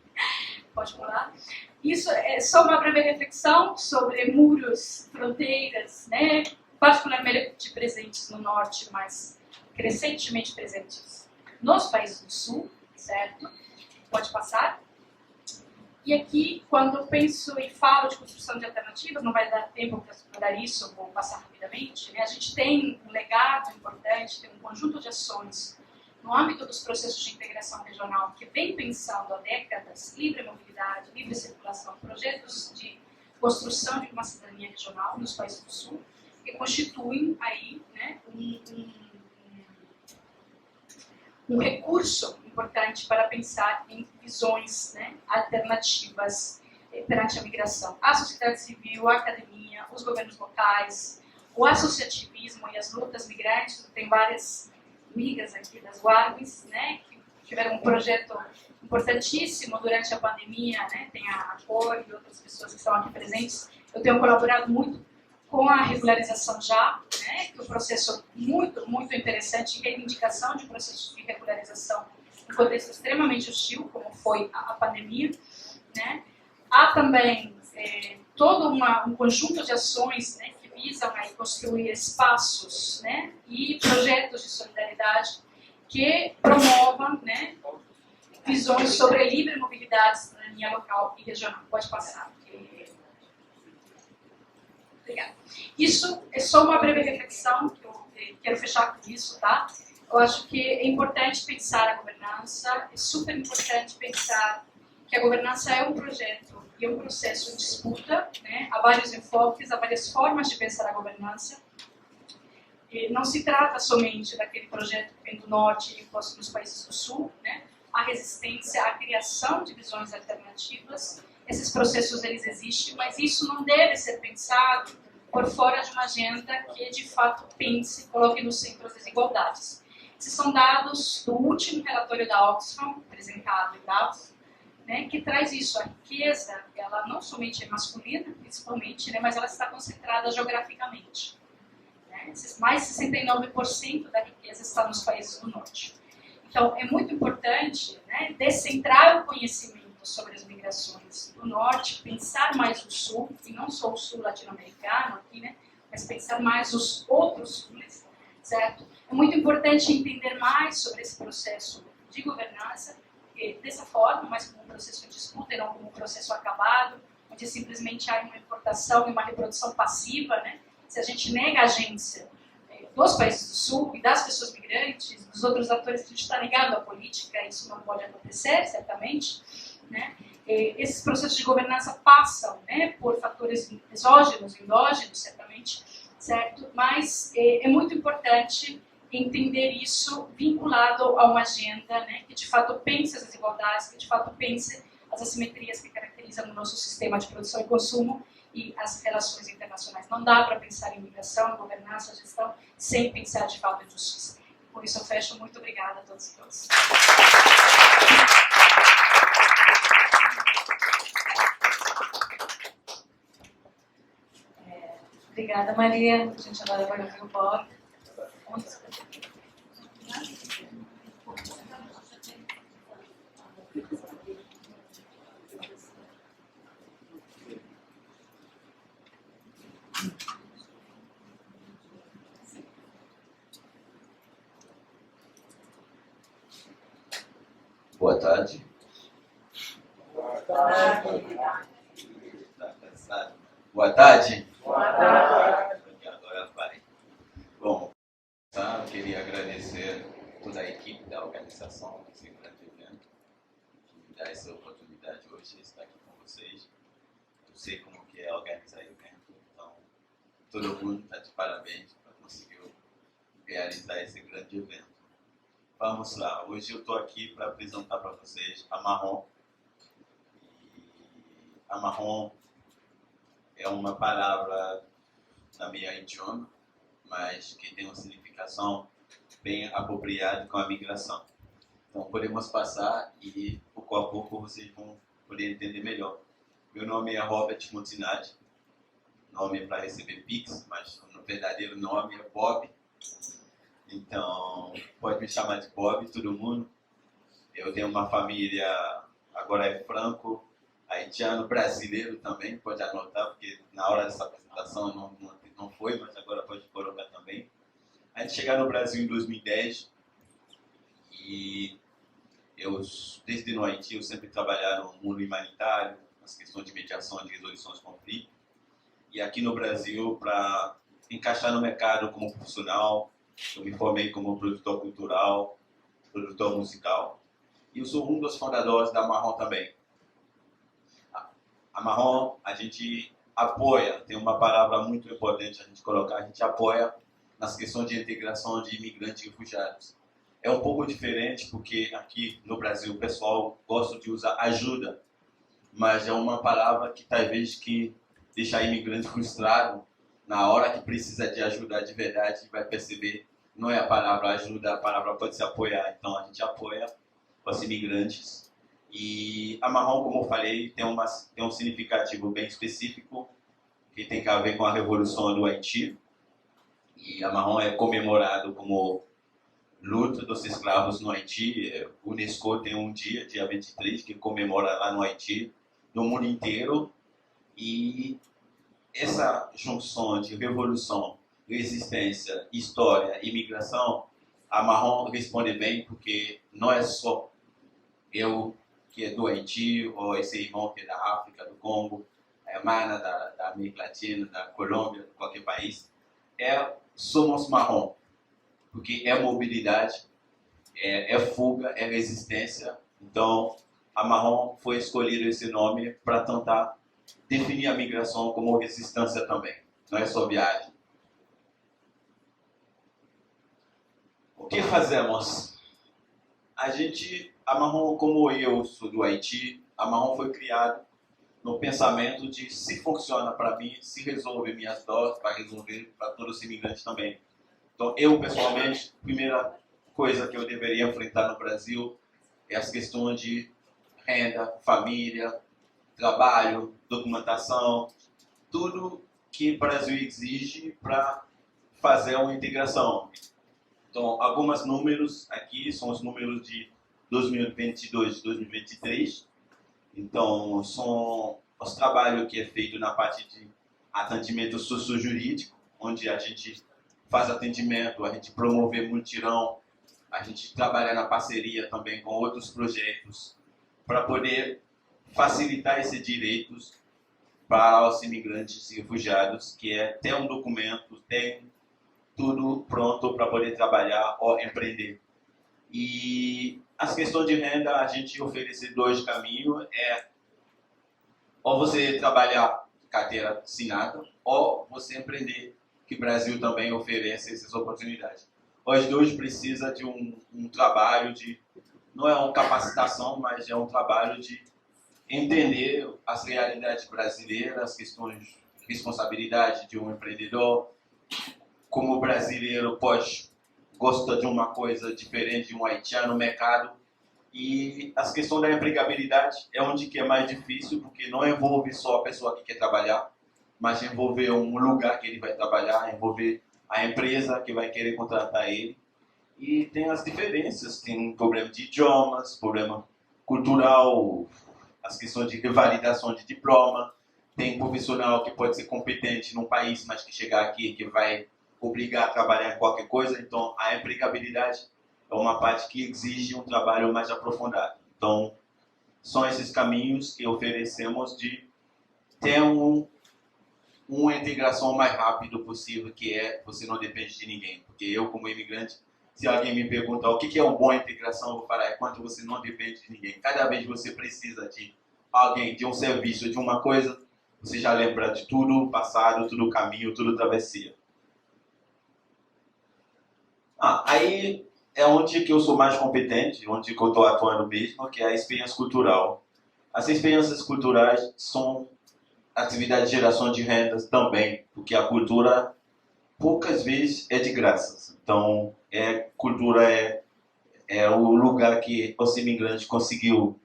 Pode pular. Isso é só uma breve reflexão sobre muros, fronteiras, né, particularmente presentes no norte, mas crescentemente presentes nos países do sul, certo? Pode passar. E aqui, quando eu penso e falo de construção de alternativas, não vai dar tempo para explorar isso, vou passar rapidamente, né? A gente tem um legado importante, tem um conjunto de ações no âmbito dos processos de integração regional que vem pensando há décadas livre mobilidade, livre circulação, projetos de construção de uma cidadania regional nos países do Sul, que constituem aí, né, um recurso importante para pensar em visões, né, alternativas perante a migração. A sociedade civil, a academia, os governos locais, o associativismo e as lutas migrantes, tem várias amigas aqui das Guardas, né, que tiveram um projeto importantíssimo durante a pandemia, né, tem a Cor e outras pessoas que estão aqui presentes. Eu tenho colaborado muito com a regularização já, né, que é um processo muito, muito interessante, reivindicação de processos de regularização em contexto extremamente hostil, como foi a pandemia, né. Há também todo um conjunto de ações, né, que visam aí construir espaços, né, e projetos de solidariedade que promovam, né, visões sobre a livre mobilidade, cidadania local e regional. Pode passar. Obrigada. Isso é só uma breve reflexão, que eu quero fechar com isso, tá? Eu acho que é importante pensar a governança, é super importante pensar que a governança é um projeto e é um processo de disputa, né? Há vários enfoques, há várias formas de pensar a governança. E não se trata somente daquele projeto que vem do norte e imposto nos países do sul, né? A resistência à criação de visões alternativas, esses processos eles existem, mas isso não deve ser pensado por fora de uma agenda que de fato pense, coloque no centro as desigualdades. Esses são dados do último relatório da Oxfam, apresentado em Davos, né, que traz isso, a riqueza, ela não somente é masculina, principalmente, né, mas ela está concentrada geograficamente. Né, mais de 69% da riqueza está nos países do norte. Então, é muito importante, né, descentrar o conhecimento sobre as migrações do norte, pensar mais o sul, e não só o sul latino-americano aqui, né, mas pensar mais os outros suls, certo? É muito importante entender mais sobre esse processo de governança, dessa forma, mas como um processo de disputa e não como um processo acabado, onde simplesmente há uma importação e uma reprodução passiva, né? Se a gente nega a agência dos países do sul e das pessoas migrantes, dos outros atores que a gente está ligado à política, isso não pode acontecer, certamente, né? Esses processos de governança passam, né, por fatores exógenos, endógenos, certamente, certo? Mas é muito importante entender isso vinculado a uma agenda, né, que de fato pense as desigualdades, que de fato pense as assimetrias que caracterizam o nosso sistema de produção e consumo e as relações internacionais. Não dá para pensar em migração, governança, gestão, sem pensar de fato em justiça. Por isso eu fecho. Muito obrigada a todos e todas. Obrigada, Maria. A gente agora vai ouvir o Bob. Boa tarde. Tá cansado? Boa tarde. Agora vai. Bom, eu queria agradecer toda a equipe da organização desse grande evento, que me dá essa oportunidade hoje de estar aqui com vocês. Eu sei como que é organizar evento, então todo mundo está de parabéns para conseguir realizar esse grande evento. Vamos lá, hoje eu estou aqui para apresentar para vocês a Marrom. A Marrom é uma palavra na minha idioma, mas que tem uma significação bem apropriada com a migração. Então podemos passar e pouco a pouco vocês vão poder entender melhor. Meu nome é Robert Montinati, nome para receber Pix, mas o verdadeiro nome é Bob. Então, pode me chamar de Bob, todo mundo. Eu tenho uma família, agora é franco, haitiano, brasileiro também, pode anotar, porque na hora dessa apresentação não foi, mas agora pode colocar também. A gente chegou no Brasil em 2010 e eu, desde no Haiti, eu sempre trabalhei no mundo humanitário, nas questões de mediação e de resolução de conflitos. E aqui no Brasil, para encaixar no mercado como profissional, eu me formei como produtor cultural, produtor musical, e eu sou um dos fundadores da Marrom também. A Marrom, a gente apoia, tem uma palavra muito importante a gente colocar, a gente apoia nas questões de integração de imigrantes e refugiados. É um pouco diferente porque aqui no Brasil o pessoal gosta de usar ajuda, mas é uma palavra que talvez que deixa imigrante frustrado na hora que precisa de ajuda de verdade, vai perceber, não é a palavra ajuda, a palavra pode se apoiar. Então a gente apoia os imigrantes. E a Marrom, como eu falei, tem um significativo bem específico que tem a ver com a Revolução do Haiti. E a Marrom é comemorado como luta dos escravos no Haiti. O Unesco tem um dia 23, que comemora lá no Haiti, no mundo inteiro. E essa junção de revolução, resistência, história e imigração, a Marrom responde bem, porque não é só eu que é do Haiti, ou esse irmão que é da África, do Congo, a Mana da América Latina, da Colômbia, de qualquer país. Somos Marrom, porque é mobilidade, é fuga, é resistência. Então, a Marrom foi escolhido esse nome para tentar definir a migração como resistência também, não é só viagem. O que fazemos? A Marrom, como eu sou do Haiti, a Marrom foi criada no pensamento de se funciona para mim, se resolve minhas dores, para resolver para todos os imigrantes também. Então, eu pessoalmente, a primeira coisa que eu deveria enfrentar no Brasil é as questões de renda, família, trabalho, documentação, tudo que o Brasil exige para fazer uma integração. Então, alguns números aqui são os números de 2022 e 2023. Então, são os trabalhos que é feito na parte de atendimento sociojurídico, onde a gente faz atendimento, a gente promove mutirão, a gente trabalha na parceria também com outros projetos para poder facilitar esses direitos para os imigrantes e refugiados, que é ter um documento, ter tudo pronto para poder trabalhar ou empreender. E as questões de renda, a gente oferece dois caminhos, ou você trabalhar carteira assinada, ou você empreender, que o Brasil também oferece essas oportunidades. Os dois precisam de um trabalho não é uma capacitação, mas é um trabalho de entender as realidades brasileiras, as questões de responsabilidade de um empreendedor, como o brasileiro gosta de uma coisa diferente de um haitiano no mercado. E as questões da empregabilidade é onde que é mais difícil, porque não envolve só a pessoa que quer trabalhar, mas envolve um lugar que ele vai trabalhar, envolve a empresa que vai querer contratar ele. E tem as diferenças, tem um problema de idiomas, problema cultural, as questões de revalidação de diploma, tem profissional que pode ser competente num país, mas que chegar aqui que vai obrigar a trabalhar em qualquer coisa. Então, a empregabilidade é uma parte que exige um trabalho mais aprofundado. Então, são esses caminhos que oferecemos de ter uma integração mais rápida possível, que é você não depende de ninguém. Porque eu, como imigrante, se alguém me perguntar o que é uma boa integração, eu vou falar, é quando você não depende de ninguém. Cada vez que você precisa de alguém, de um serviço, de uma coisa, você já lembra de tudo passado, tudo caminho, tudo travessia. Aí é onde que eu sou mais competente, onde que eu estou atuando mesmo, que é a experiência cultural. As experiências culturais são atividade de geração de rendas também, porque a cultura poucas vezes é de graça. Então, cultura é o lugar que os imigrantes conseguiu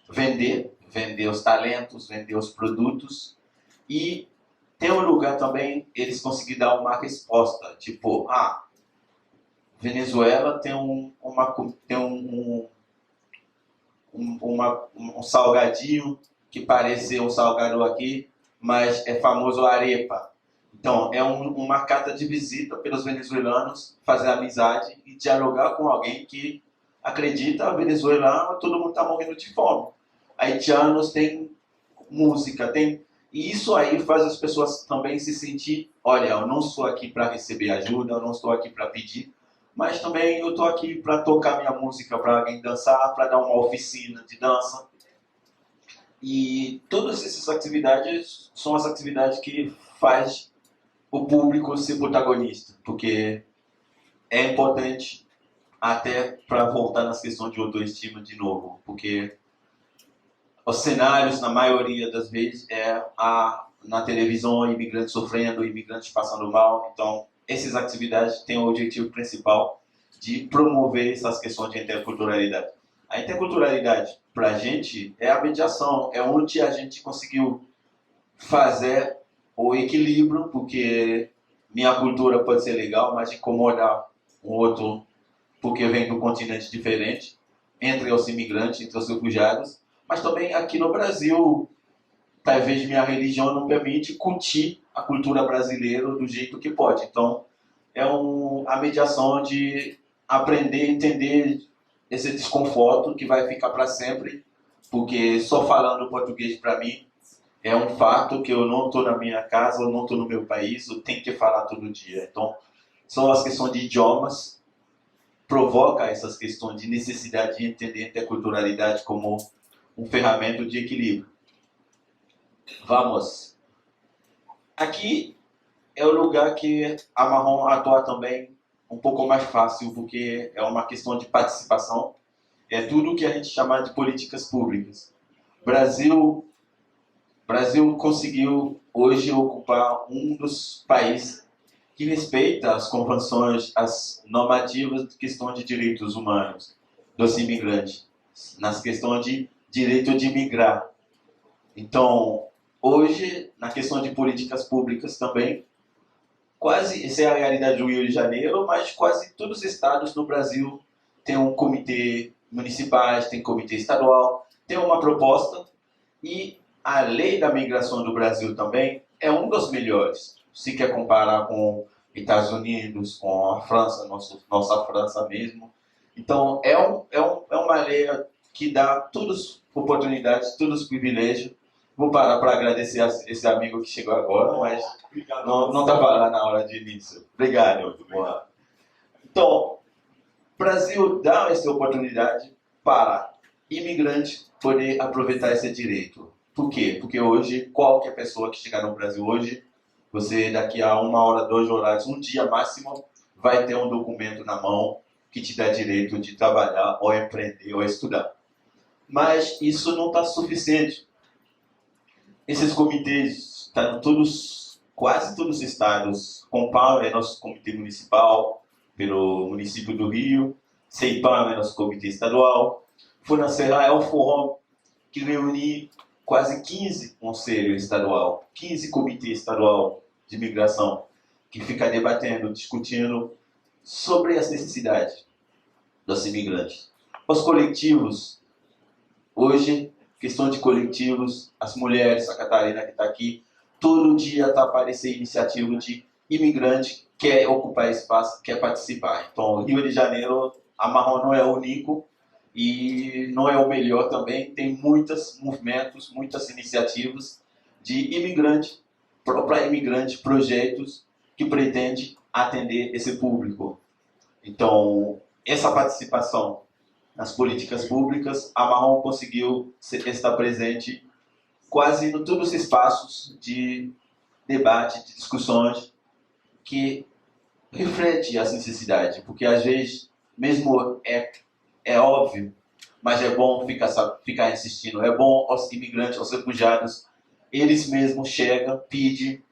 vender os talentos, vender os produtos, e tem um lugar também eles conseguiram dar uma resposta, tipo, Venezuela tem um salgadinho que parece um salgado aqui, mas é famoso arepa. Então, é uma carta de visita pelos venezuelanos fazer amizade e dialogar com alguém que acredita, venezuelano, todo mundo está morrendo de fome. Haitianos têm música, e isso aí faz as pessoas também se sentir, olha, eu não estou aqui para receber ajuda, eu não estou aqui para pedir, mas também eu estou aqui para tocar minha música, para alguém dançar, para dar uma oficina de dança. E todas essas atividades são as atividades que faz o público ser protagonista, porque é importante até para voltar nas questões de autoestima de novo, porque os cenários, na maioria das vezes, na televisão, imigrantes sofrendo, imigrantes passando mal. Então, essas atividades têm o objetivo principal de promover essas questões de interculturalidade. A interculturalidade, para a gente, é a mediação, é onde a gente conseguiu fazer o equilíbrio, porque minha cultura pode ser legal, mas incomodar um outro, porque vem de um continente diferente, entre os imigrantes, entre os refugiados. Mas também aqui no Brasil, talvez minha religião não permite curtir a cultura brasileira do jeito que pode. Então, a mediação de aprender a entender esse desconforto que vai ficar para sempre, porque só falando português para mim é um fato que eu não estou na minha casa, eu não estou no meu país, eu tenho que falar todo dia. Então, são as questões de idiomas, provoca essas questões de necessidade de entender a interculturalidade como um ferramenta de equilíbrio. Vamos. Aqui é o lugar que a Marrom atua também um pouco mais fácil, porque é uma questão de participação. É tudo que a gente chama de políticas públicas. Brasil conseguiu hoje ocupar um dos países que respeita as convenções, as normativas de questão de direitos humanos dos imigrantes, nas questões de direito de migrar. Então, hoje, na questão de políticas públicas também, essa é a realidade do Rio de Janeiro, mas quase todos os estados no Brasil têm um comitê municipais, tem comitê estadual, tem uma proposta, e a lei da migração do Brasil também é um dos melhores. Se quer comparar com Estados Unidos, com a França, nossa França mesmo. Então, é uma lei que dá todas as oportunidades, todos os privilégios. Vou parar para agradecer a esse amigo que chegou agora, mas não estava lá na hora de início. Obrigado. Então, o Brasil dá essa oportunidade para imigrantes poder aproveitar esse direito. Por quê? Porque hoje, qualquer pessoa que chegar no Brasil hoje, você daqui a 1 hora, 2 horas, um dia máximo, vai ter um documento na mão que te dá direito de trabalhar, ou empreender, ou estudar. Mas isso não está suficiente. Esses comitês estão quase todos os estados. Compal é nosso comitê municipal, pelo município do Rio. CEIPAM é nosso comitê estadual. FUNACERA é o fórum que reúne quase 15 conselhos estadual, 15 comitês estadual de imigração, que fica debatendo, discutindo sobre as necessidades dos imigrantes. Os coletivos, hoje, questão de coletivos, as mulheres, a Catarina que está aqui, todo dia está aparecendo iniciativa de imigrante que quer ocupar espaço, quer participar. Então, Rio de Janeiro, a Marrom não é o único, e não é o melhor também. Tem muitos movimentos, muitas iniciativas de imigrante, para imigrante, projetos que pretendem atender esse público. Então, essa participação nas políticas públicas, a Marrom conseguiu estar presente quase em todos os espaços de debate, de discussões que reflete as necessidades, porque às vezes, mesmo é óbvio, mas é bom ficar insistindo, é bom aos imigrantes, aos refugiados, eles mesmos chegam, pedem,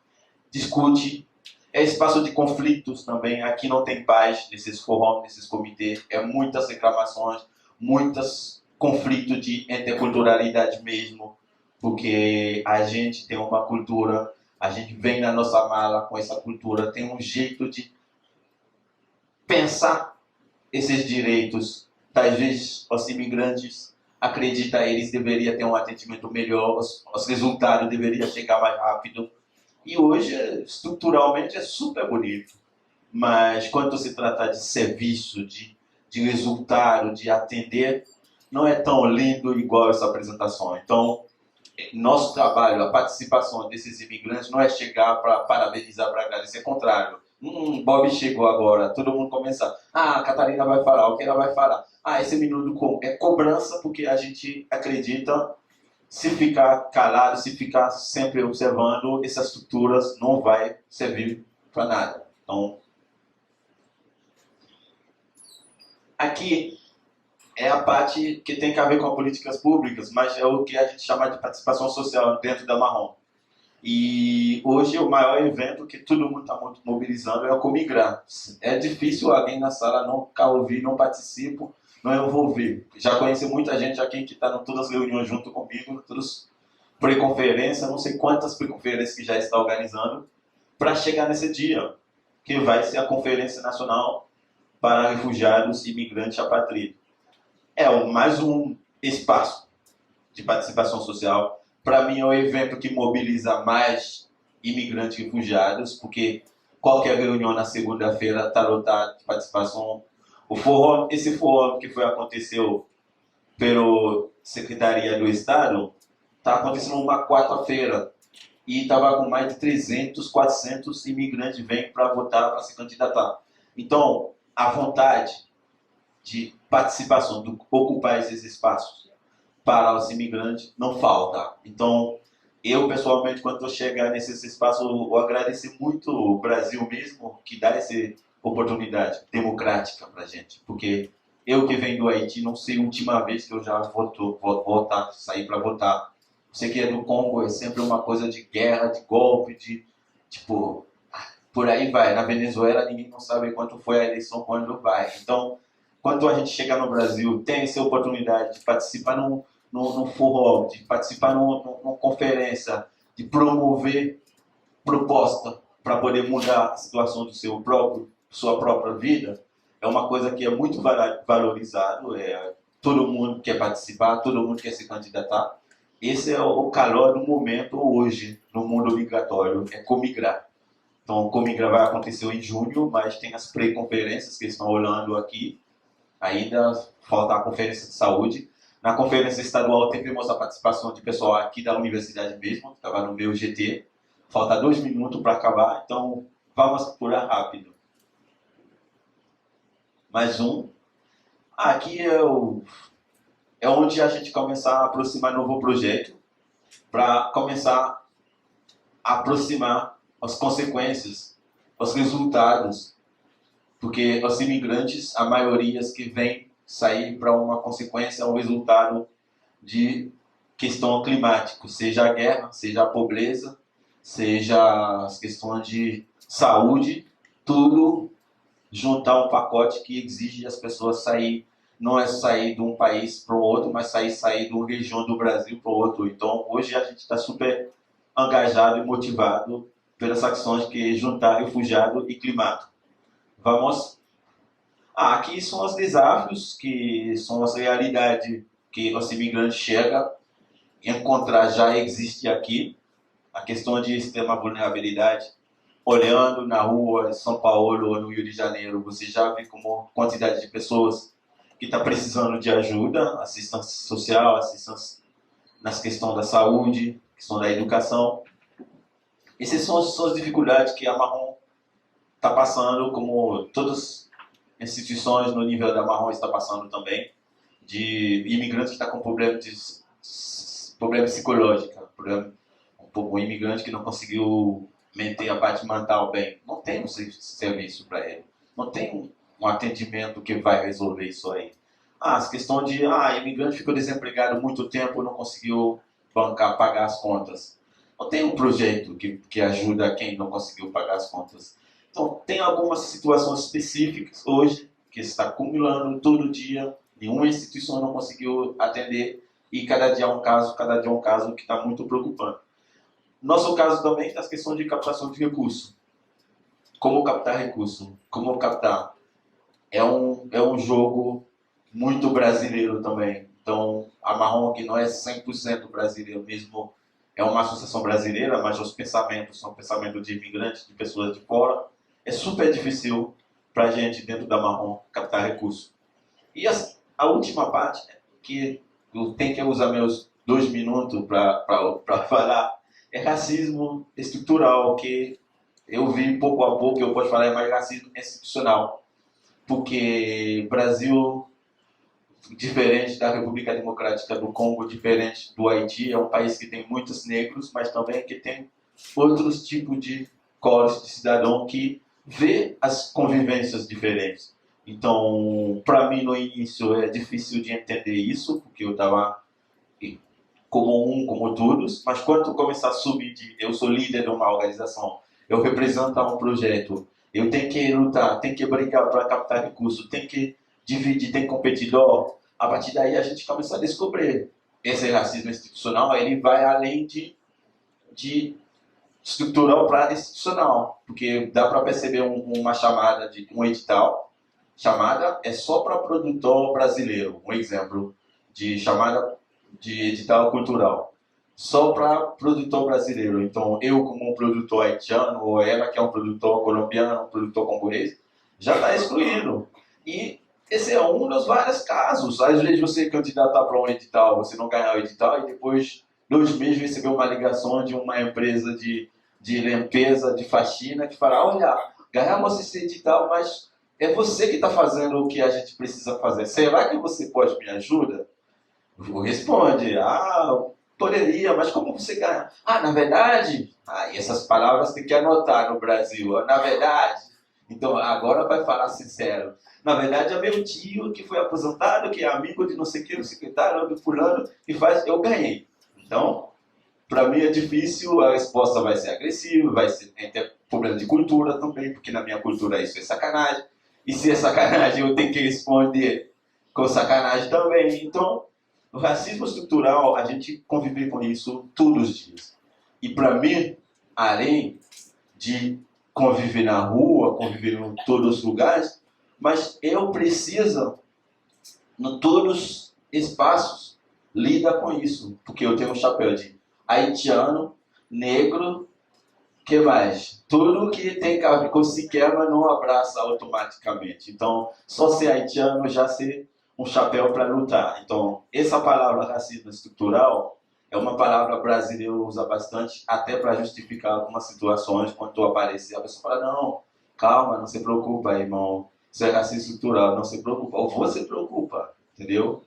discutem. É espaço de conflitos também, aqui não tem paz nesses fóruns, nesses comitês, é muitas reclamações, muitos conflitos de interculturalidade mesmo, porque a gente tem uma cultura, a gente vem na nossa mala com essa cultura, tem um jeito de pensar esses direitos. Às vezes, os imigrantes acreditam que eles deveriam ter um atendimento melhor, os resultados deveriam chegar mais rápido. E hoje, estruturalmente, é super bonito. Mas quando se trata de serviço, de resultado, de atender, não é tão lindo igual essa apresentação. Então, nosso trabalho, a participação desses imigrantes não é chegar para parabenizar, para agradecer, é contrário. Bob chegou agora, todo mundo começa, a Catarina vai falar, o que ela vai falar? Esse minuto é cobrança, porque a gente acredita, se ficar calado, se ficar sempre observando, essas estruturas não vai servir para nada. Então, aqui é a parte que tem a ver com as políticas públicas, mas é o que a gente chama de participação social dentro da Marrom. E hoje o maior evento que todo mundo está mobilizando é o Comigrar. É difícil alguém na sala não ouvir, não participar, não envolver. Já conheci muita gente aqui que está em todas as reuniões junto comigo, todas pré-conferências, não sei quantas pré-conferências que já está organizando, para chegar nesse dia, que vai ser a Conferência Nacional para Refugiados, Imigrantes e Apátridas. É mais um espaço de participação social. Para mim é um evento que mobiliza mais imigrantes e refugiados, porque qualquer reunião na segunda-feira está lotado de participação. Esse fórum que aconteceu pela Secretaria do Estado, está acontecendo uma quarta-feira e estava com mais de 300, 400 imigrantes vêm para votar, para se candidatar. Então, a vontade de participação, de ocupar esses espaços para os imigrantes não falta. Então, eu pessoalmente, quando eu chegar nesse espaço, eu agradeço muito o Brasil mesmo, que dá essa oportunidade democrática para a gente. Porque eu que venho do Haiti, não sei a última vez que eu já saí para votar. Você que é do Congo, é sempre uma coisa de guerra, de golpe, de tipo, por aí vai. Na Venezuela, ninguém não sabe quanto foi a eleição, quando vai. Então, quando a gente chega no Brasil, tem essa oportunidade de participar num fórum, de participar numa conferência, de promover proposta para poder mudar a situação do sua própria vida, é uma coisa que é muito valorizado. Todo mundo quer participar, todo mundo quer se candidatar. Esse é o calor do momento hoje no mundo migratório, é Comigrar. Então, o Comigrar vai acontecer em junho, mas tem as pré-conferências que estão olhando aqui. Ainda falta a conferência de saúde. Na conferência estadual tivemos a participação de pessoal aqui da universidade mesmo, que estava no meu GT. Falta 2 minutos para acabar, então vamos apurar rápido. Mais um. Aqui é onde a gente começar a aproximar novo projeto, para começar a aproximar as consequências, os resultados. Porque os imigrantes, a maioria que vem sair para uma consequência, um resultado de questão climática, seja a guerra, seja a pobreza, seja as questões de saúde, tudo juntar um pacote que exige as pessoas sair, não é sair de um país para o outro, mas sair de uma região do Brasil para o outro. Então, hoje a gente está super engajado e motivado pelas ações que juntar refugiado e climático. Vamos. Aqui são os desafios, que são as realidades que os imigrantes chegam encontrar, já existe aqui. A questão de extrema vulnerabilidade. Olhando na rua em São Paulo ou no Rio de Janeiro, você já vê como quantidade de pessoas que está precisando de ajuda, assistência social, assistência nas questões da saúde, questão da educação. Essas são as dificuldades que a Marrom está passando, como todas as instituições no nível da Marrom está passando também, de imigrantes que estão com problema psicológico, um imigrante que não conseguiu manter a parte mental bem. Não tem um serviço para ele. Não tem um atendimento que vai resolver isso aí. As questões de imigrante ficou desempregado muito tempo, não conseguiu pagar as contas. Não tem um projeto que ajuda quem não conseguiu pagar as contas. Então, tem algumas situações específicas hoje que está acumulando todo dia, nenhuma instituição não conseguiu atender e cada dia é um caso que está muito preocupante. Nosso caso também é as questões de captação de recursos. Como captar recurso? Como captar? É um jogo muito brasileiro também. Então, a Marrom, que não é 100% brasileiro mesmo, é uma associação brasileira, mas os pensamentos são pensamentos de imigrantes, de pessoas de fora. É super difícil para a gente, dentro da Marrom, captar recursos. E a última parte, que eu tenho que usar meus 2 minutos para falar, é racismo estrutural, que eu vi pouco a pouco, eu posso falar, é mais racismo institucional. Porque Brasil, diferente da República Democrática do Congo, diferente do Haiti, é um país que tem muitos negros, mas também que tem outros tipos de cores de cidadão que vê as convivências diferentes. Então, para mim, no início, é difícil de entender isso, porque eu estava como todos, mas quando começar a subir, eu sou líder de uma organização, eu represento um projeto, eu tenho que lutar, tenho que brigar para captar recursos, tenho que dividir, tem competidor. A partir daí a gente começa a descobrir esse racismo institucional, ele vai além de estrutural para institucional, porque dá para perceber uma chamada de um edital, chamada é só para produtor brasileiro, um exemplo de chamada de edital cultural, só para produtor brasileiro. Então, eu como um produtor haitiano, ou ela que é um produtor colombiano, um produtor congolês, já está excluído. E esse é um dos vários casos. Às vezes você candidatar para um edital, você não ganhar o edital e depois 2 meses receber uma ligação de uma empresa de limpeza, de faxina, que fala, olha, ganhamos esse edital, mas é você que está fazendo o que a gente precisa fazer. Será que você pode me ajudar? Responde, poderia, mas como você ganha? Na verdade, e essas palavras tem que anotar no Brasil, na verdade. Então, agora vai falar sincero. Na verdade, é meu tio que foi aposentado, que é amigo de não sei o que, do secretário, do fulano, e faz, eu ganhei. Então, para mim é difícil, a resposta vai ser agressiva, vai ter problema de cultura também, porque na minha cultura isso é sacanagem. E se é sacanagem, eu tenho que responder com sacanagem também. Então, o racismo estrutural, a gente convive com isso todos os dias. E para mim, além de conviver na rua, conviver em todos os lugares, mas eu preciso, em todos os espaços, lidar com isso. Porque eu tenho um chapéu de haitiano, negro, que mais? Tudo que tem que se quebra não abraça automaticamente. Então, só ser haitiano já ser um chapéu para lutar. Então, essa palavra racismo estrutural é uma palavra brasileira usa bastante, até para justificar algumas situações, quando tu aparecer, a pessoa fala, não, calma, não se preocupa, irmão, isso é racismo estrutural, não se preocupa, ou você se preocupa, entendeu?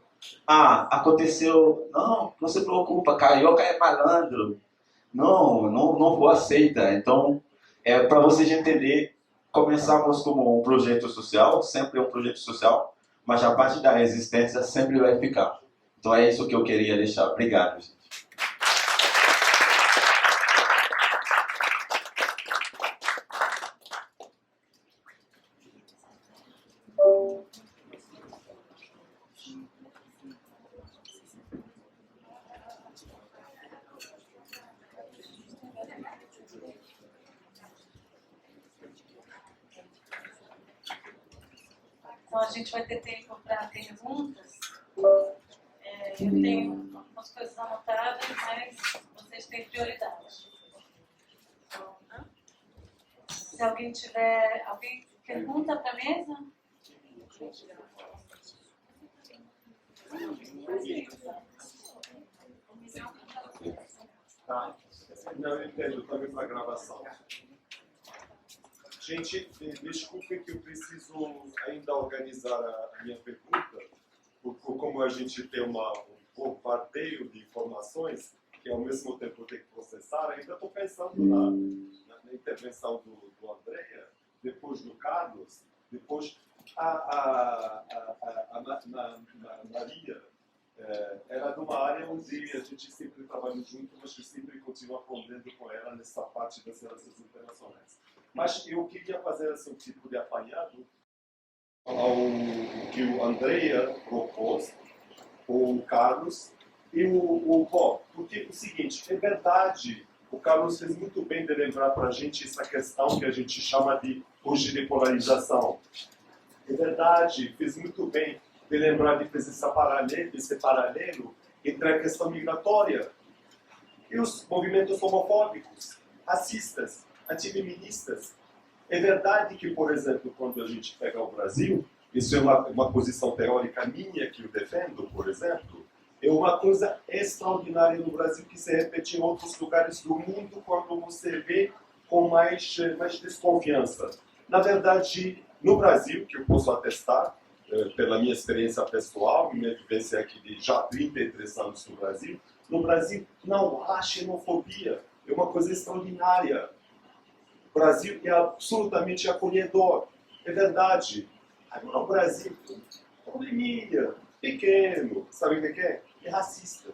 Aconteceu, não se preocupa, carioca é malandro, não vou aceitar. Então, para vocês entenderem, começamos como um projeto social, sempre é um projeto social, mas a parte da resistência sempre vai ficar. Então é isso que eu queria deixar. Obrigado, gente. Então a gente vai ter tempo para perguntas. Eu tenho algumas coisas anotadas, mas vocês têm prioridade. Então, se alguém tiver... Alguém pergunta para a mesa? Tá. Não, eu entendo, também para gravação. Gente, desculpe que eu preciso ainda organizar a minha pergunta, porque como a gente tem um bombardeio de informações, que ao mesmo tempo tem que processar, ainda estou pensando na intervenção do Andrea, depois do Carlos, depois a Maria. Era de uma área onde a gente sempre trabalha junto, mas que sempre continua aprendendo com ela nessa parte das relações internacionais. Mas eu queria fazer esse tipo de apanhado ao que o Andrea propôs, o Carlos e o Bob. Porque é o seguinte, é verdade, o Carlos fez muito bem de lembrar para a gente essa questão que a gente chama de hoje de polarização. É verdade, fez muito bem de lembrar de fazer esse paralelo entre a questão migratória e os movimentos homofóbicos, racistas, antifeministas. É verdade que, por exemplo, quando a gente pega o Brasil, isso é uma posição teórica minha que eu defendo, por exemplo, é uma coisa extraordinária no Brasil que se repete em outros lugares do mundo quando você vê com mais desconfiança. Na verdade, no Brasil, que eu posso atestar, pela minha experiência pessoal, minha vivência aqui de já 33 anos no Brasil não há xenofobia. É uma coisa extraordinária. O Brasil é absolutamente acolhedor. É verdade. Agora o Brasil é um probleminha, pequeno. Sabe o que é? É racista.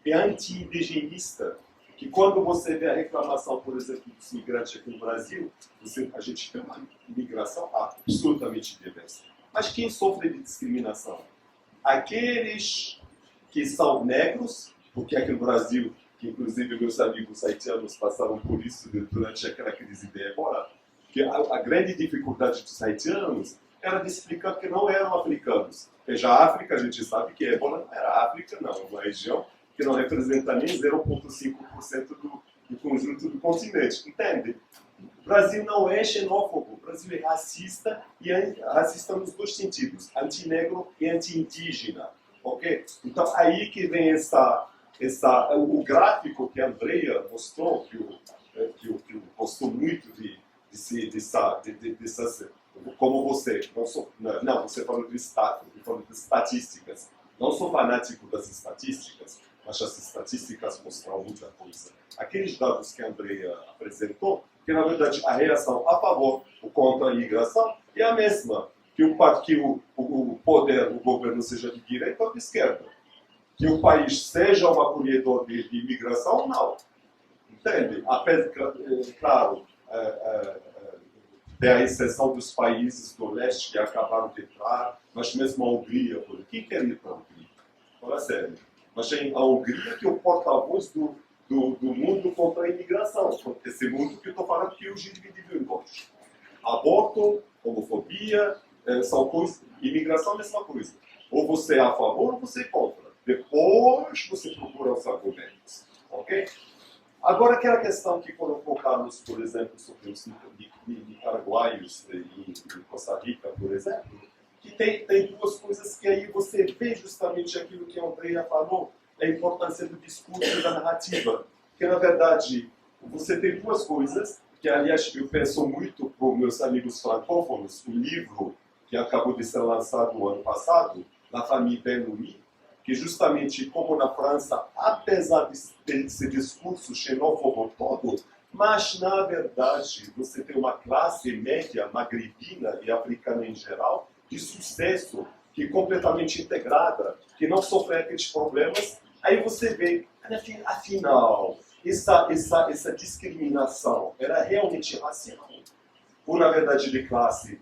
É anti-indigenista. Que quando você vê a reclamação, por exemplo, dos migrantes aqui no Brasil, a gente tem uma imigração absolutamente diversa. Mas quem sofre de discriminação? Aqueles que são negros, porque aqui no Brasil, que inclusive meus amigos haitianos passaram por isso durante aquela crise de Ebola, que a grande dificuldade dos haitianos era de explicar que não eram africanos. Veja, a África, a gente sabe que Ebola não era África, não, uma região que não representa nem 0,5% do conjunto do continente, entende? O Brasil não é xenófobo, o Brasil é racista, e é racista nos dois sentidos, antinegro e anti-indígena, ok? Então, aí que vem o gráfico que a Andrea mostrou, que eu gostou muito dessas, como você, você falou de estatísticas, não sou fanático das estatísticas, mas as estatísticas mostram muita coisa. Aqueles dados que a Andrea apresentou, que na verdade a reação a favor ou contra a imigração é a mesma, que o poder, o governo seja de direita ou de esquerda, que o país seja um acolhedor de imigração ou não. Entende? Claro, tem a exceção dos países do leste que acabaram de entrar, mas mesmo a Hungria, quem quer ir para a Hungria? Fala sério. Mas tem a Hungria que é o porta-voz do mundo contra a imigração. Esse mundo que eu estou falando que hoje é dividido em dois. Aborto, homofobia, são coisas. Imigração é a mesma coisa. Ou você é a favor ou você é contra. Depois você procura os argumentos. Ok? Agora, aquela questão que colocou Carlos, por exemplo, sobre os nicaraguaios em Costa Rica, por exemplo, que tem duas coisas que aí você vê justamente aquilo que a Andrea falou, a importância do discurso e da narrativa. Que, na verdade, você tem duas coisas, que, aliás, eu penso muito para os meus amigos francófonos, o livro que acabou de ser lançado no ano passado, La Famille Bellamy, que justamente como na França, apesar de ter esse discurso xenófobo todo, mas, na verdade, você tem uma classe média magrebina e africana em geral, de sucesso, que é completamente integrada, que não sofre aqueles problemas. Aí você vê, afinal, essa discriminação era realmente racial, ou na verdade de classe,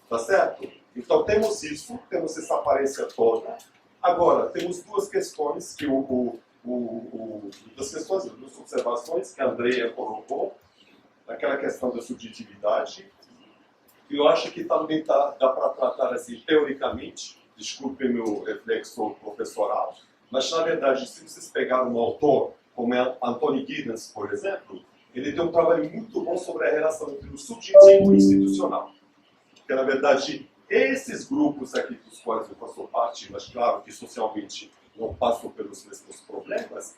tá certo? Então temos isso, temos essa aparência toda. Agora, temos duas questões, que duas observações que a Andrea colocou, aquela questão da subjetividade. Eu acho que também dá para tratar assim, teoricamente, desculpe meu reflexo professoral, mas na verdade, se vocês pegarem um autor como é Anthony Giddens, por exemplo, ele tem um trabalho muito bom sobre a relação entre o subjetivo e o institucional. Que na verdade, Esses grupos aqui dos quais eu faço parte, mas claro que socialmente não passam pelos mesmos problemas,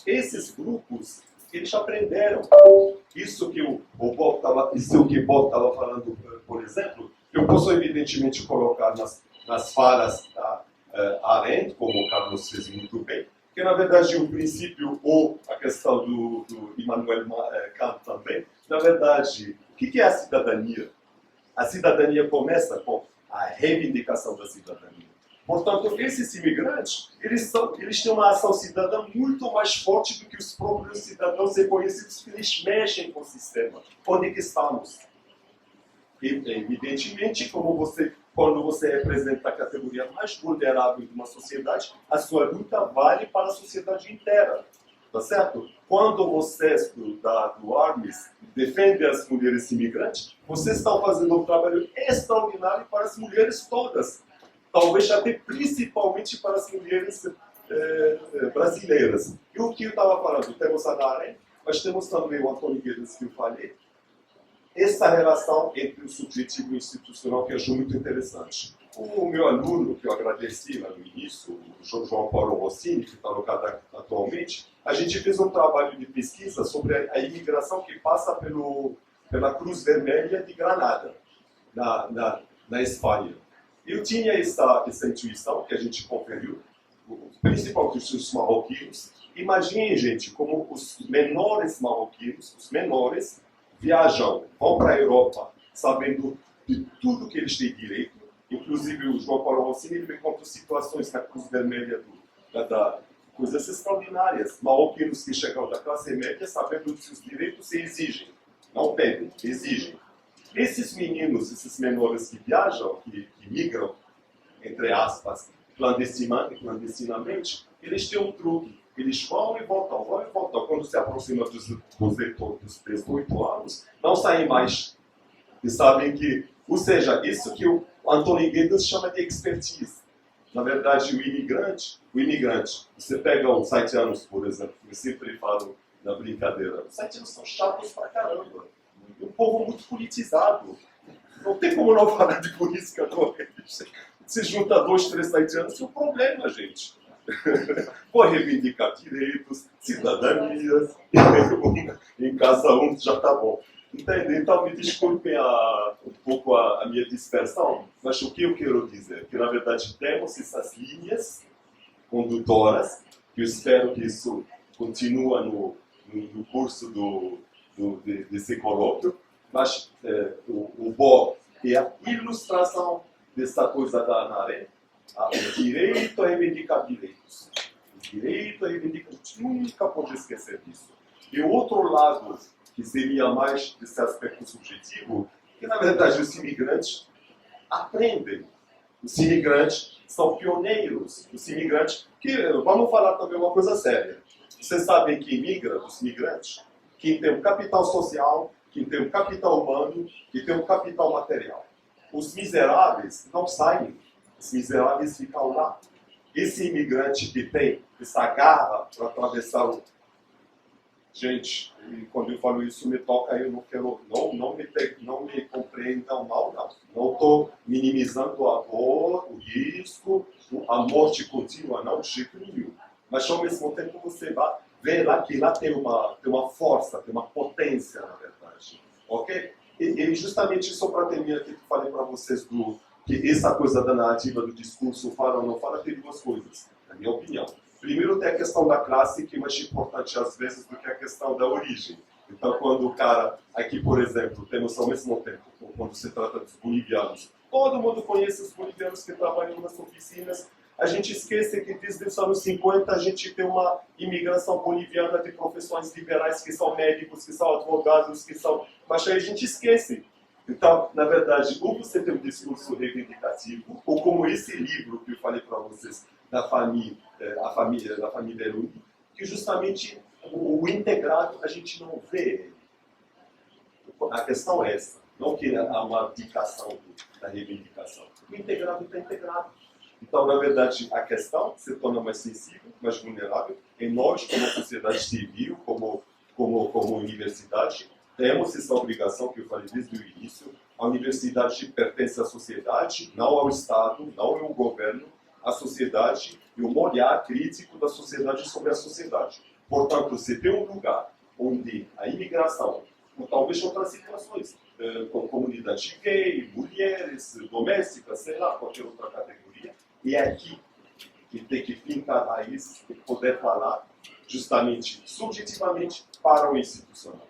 esses grupos, eles aprenderam. Isso que o Bob estava falando, por exemplo, eu posso evidentemente colocar nas falas da Arendt, como o Carlos fez muito bem, que na verdade o princípio, ou a questão do Immanuel Kant também, na verdade, o que é a cidadania? A cidadania começa com a reivindicação da cidadania. Portanto, esses imigrantes, eles têm uma ação cidadã muito mais forte do que os próprios cidadãos reconhecidos, que eles mexem com o sistema. Onde que estamos? E, evidentemente, quando você representa a categoria mais vulnerável de uma sociedade, a sua luta vale para a sociedade inteira. Tá certo? Quando vocês do Armes defendem as mulheres imigrantes, vocês estão fazendo um trabalho extraordinário para as mulheres todas. Talvez até principalmente para as mulheres brasileiras. E o que eu estava falando? Temos a Ana Arendt, mas temos também o Antônio Guedes, que eu falei. Essa relação entre o subjetivo e o institucional que eu acho muito interessante. O meu aluno, que eu agradeci lá no início, o João Paulo Rossini, que está alocado atualmente, a gente fez um trabalho de pesquisa sobre a imigração que passa pela Cruz Vermelha de Granada, na Espanha. Eu tinha essa intuição que a gente conferiu, principalmente os marroquinos. Imaginem, gente, como os menores marroquinos, os menores, viajam, vão para a Europa, sabendo de tudo que eles têm direito. Inclusive, o João Paulo Rossini ele me contou situações na Cruz Vermelha, coisas extraordinárias. Marroquinos que chegam da classe média sabendo dos seus direitos e exigem. Não pedem, exigem. Esses meninos, esses menores que viajam, que migram, entre aspas, clandestinamente, eles têm um truque. Eles vão e voltam, vão e voltam. Quando se aproximam dos 18 anos, não saem mais. E sabem que, ou seja, isso que o Antônio Guedes chama de expertise. Na verdade, o imigrante, você pega os haitianos, por exemplo, eu sempre falo na brincadeira, os haitianos são chatos pra caramba. Um povo muito politizado. Não tem como não falar de política com eles. Se junta 2, 3 haitianos, é um problema, gente. Vou reivindicar direitos, cidadanias, em casa um já está bom. Entende? Então, me desculpem um pouco a minha dispersão, mas o que eu quero dizer? Que, na verdade, temos essas linhas condutoras, que eu espero que isso continue no curso desse colóquio, mas o Bob é a ilustração dessa coisa da Ana Arendt, o direito a reivindicar direitos. O direito a reivindicar direitos. Nunca pode esquecer disso. E o outro lado, que seria mais desse aspecto subjetivo, que na verdade os imigrantes aprendem. Os imigrantes são pioneiros. Os imigrantes, vamos falar também uma coisa séria. Vocês sabem que imigra, os imigrantes, quem tem um capital social, quem tem um capital humano, quem tem um capital material. Os miseráveis não saem. Os miseráveis ficam lá. Esse imigrante que tem essa garra para atravessar o... Gente, quando eu falo isso me toca, eu não quero... Não me compreendam mal, não. Não estou minimizando a dor, o risco, a morte contínua, não, de jeito nenhum. Mas ao mesmo tempo você vai ver lá que lá tem uma força, tem uma potência, na verdade. Ok? E justamente só para terminar aqui que eu falei para vocês que essa coisa da narrativa, do discurso, fala ou não fala, tem duas coisas, na minha opinião. Primeiro tem a questão da classe, que é mais importante às vezes do que a questão da origem. Então, quando o cara, aqui por exemplo, temos ao mesmo tempo, quando se trata dos bolivianos, todo mundo conhece os bolivianos que trabalham nas oficinas. A gente esquece que desde os anos 50 a gente tem uma imigração boliviana de profissões liberais que são médicos, que são advogados, que são... Mas aí a gente esquece. Então, na verdade, ou você tem um discurso reivindicativo, ou como esse livro que eu falei para vocês, da família Eluni, que justamente o integrado a gente não vê. A questão é essa, não que há uma abdicação da reivindicação. O integrado está integrado. Então, na verdade, a questão se torna mais sensível, mais vulnerável, e nós, como sociedade civil, como universidade, temos essa obrigação, que eu falei desde o início, A universidade pertence à sociedade, não ao Estado, não ao governo, à sociedade e um olhar crítico da sociedade sobre a sociedade. Portanto, você tem um lugar onde a imigração, ou talvez outras situações, com comunidade gay, mulheres, domésticas, sei lá, qualquer outra categoria, e é aqui que tem que fincar a raiz e poder falar justamente, subjetivamente, para o institucional.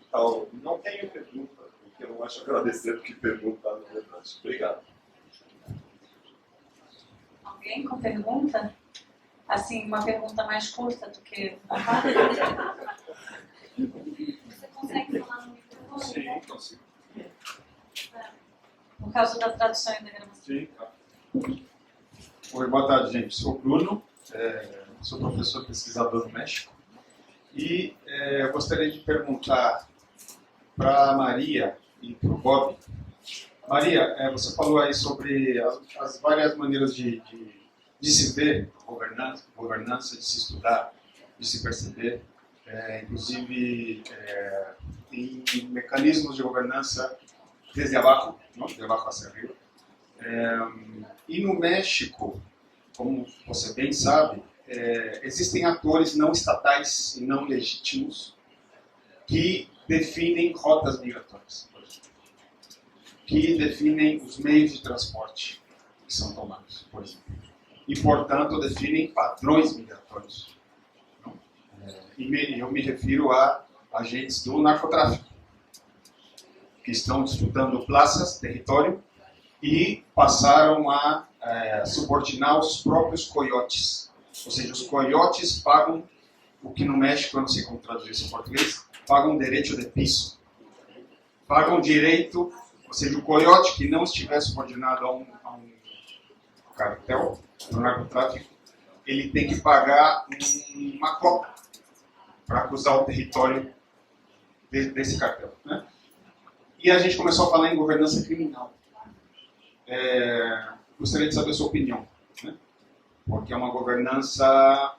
Então, não tenho pergunta. Eu não acho agradecer porque pergunta, na verdade. Obrigado. Alguém com pergunta? Assim, uma pergunta mais curta do que... Você consegue falar no microfone? Sim, consigo. Por causa da tradução e da gravação. Sim, claro. Oi, boa tarde, gente. Sou o Bruno, sou professor pesquisador no México e eu gostaria de perguntar para a Maria e para o Bob. Maria, você falou aí sobre as várias maneiras de se ver governança, de se estudar, de se perceber, inclusive em mecanismos de governança desde abaixo, não? De abaixo hacia arriba. E no México, como você bem sabe, existem atores não estatais e não legítimos que definem rotas migratórias, por exemplo, que definem os meios de transporte que são tomados, por exemplo, e, portanto, definem padrões migratórios. Não? Eu me refiro a agentes do narcotráfico, que estão disputando praças, território, e passaram a subordinar os próprios coiotes. Ou seja, os coiotes pagam o que no México, eu não sei como traduzir isso em português, pagam direito de piso. Pagam direito, ou seja, o coiote que não estiver subordinado a um cartel, no narcotráfico, ele tem que pagar uma cota para acusar o território desse cartel. Né? E a gente começou a falar em governança criminal. Gostaria de saber a sua opinião, né? Porque é uma governança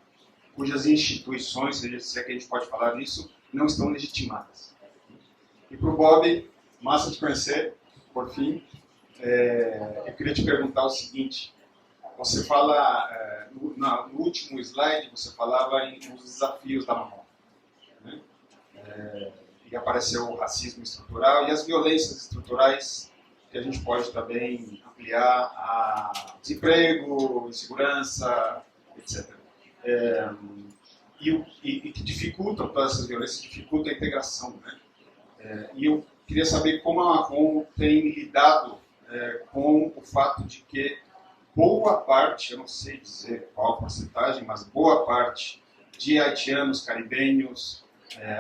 cujas instituições, se é que a gente pode falar disso, não estão legitimadas. E para o Bob, massa de conhecer, por fim, eu queria te perguntar o seguinte: você fala, no último slide, você falava nos desafios da Marrom, né? E apareceu o racismo estrutural e as violências estruturais, que a gente pode também ampliar a desemprego, insegurança, etc. E que dificultam, todas essas violências dificultam a integração. Né? E eu queria saber como a Marrom tem lidado com o fato de que boa parte, eu não sei dizer qual a porcentagem, mas boa parte de haitianos, caribenhos,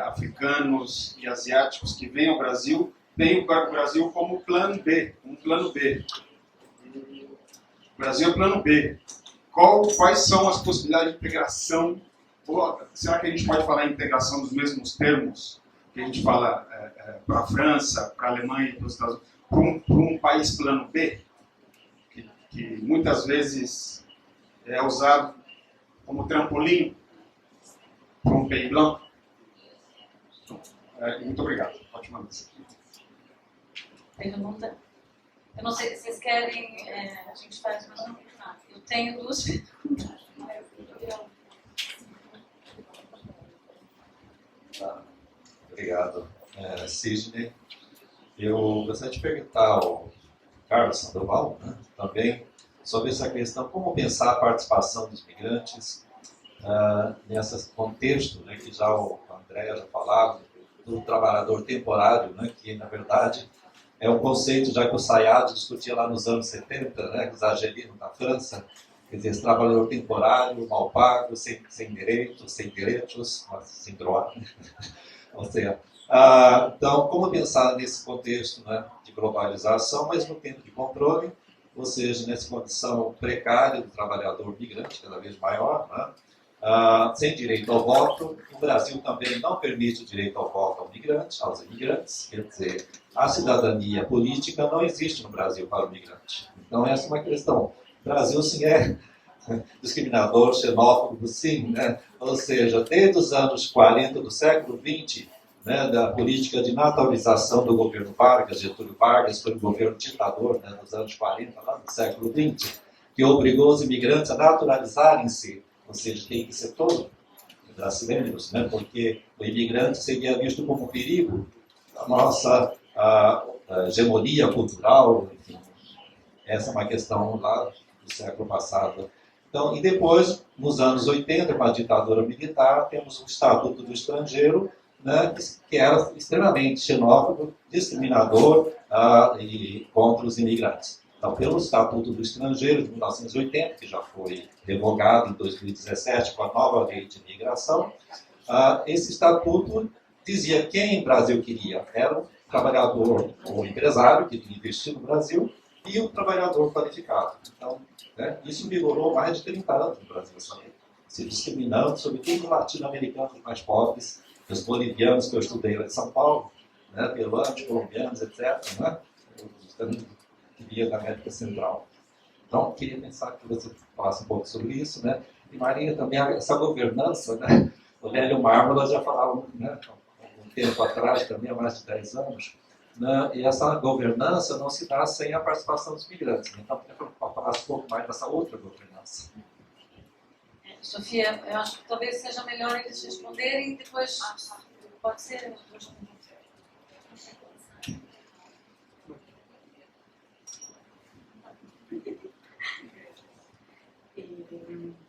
africanos e asiáticos que vêm ao Brasil tem o Brasil como plano B, um plano B. O Brasil é plano B. Quais são as possibilidades de integração? Será que a gente pode falar em integração dos mesmos termos que a gente fala para a França, para a Alemanha e para os Estados Unidos, para um país plano B, que muitas vezes é usado como trampolim para um pays blanc? Muito obrigado. Ótima noite. Pergunta? Eu não sei se vocês querem, a gente faz mais um. Eu tenho duas perguntas. Obrigado, Sidney. Eu gostaria de perguntar ao Carlos Sandoval, né, também sobre essa questão, como pensar a participação dos migrantes nesse contexto, né, que já o André já falava, do trabalhador temporário, né, que na verdade é um conceito já que o Sayad discutia lá nos anos 70, né, com os argelinos na França, quer dizer, esse trabalhador temporário, mal pago, sem direitos, mas sem droga. Ou seja, então, como pensar nesse contexto, né, de globalização, mas no tempo de controle, ou seja, nessa condição precária do trabalhador migrante, cada vez maior, né, sem direito ao voto. O Brasil também não permite o direito ao voto aos imigrantes, quer dizer, a cidadania política não existe no Brasil para o migrante. Então, essa é uma questão. O Brasil, sim, é discriminador, xenófobo, sim, né? Ou seja, desde os anos 40 do século XX, né, da política de naturalização do governo Vargas, Getúlio Vargas, foi um governo ditador, né, nos anos 40, lá no século XX, que obrigou os imigrantes a naturalizarem-se, ou seja, tem que ser todo brasileiros, né, porque o imigrante seria visto como um perigo à nossa hegemonia cultural, enfim. Essa é uma questão lá do século passado. Então, e depois, nos anos 80, com a ditadura militar, temos o Estatuto do Estrangeiro, né, que era extremamente xenófobo, discriminador e contra os imigrantes. Então, pelo Estatuto do Estrangeiro de 1980, que já foi revogado em 2017 com a nova lei de imigração, esse estatuto dizia quem o Brasil queria. Era o trabalhador ou empresário que queria investir no Brasil e o trabalhador qualificado. Então, né, isso vigorou mais de 30 anos no Brasil, se discriminando, sobretudo os latino-americanos mais pobres, os bolivianos que eu estudei lá em São Paulo, né, peruanos, colombianos, etc., né, que via da América Central. Então, queria pensar que você falasse um pouco sobre isso, né? E Maria, também essa governança, né? O Lélio Mármora já falava, né, um tempo atrás, também há mais de 10 anos, né? E essa governança não se dá sem a participação dos migrantes. Então, para falar um pouco mais dessa outra governança. Sofia, eu acho que talvez seja melhor eles responderem e depois pode ser.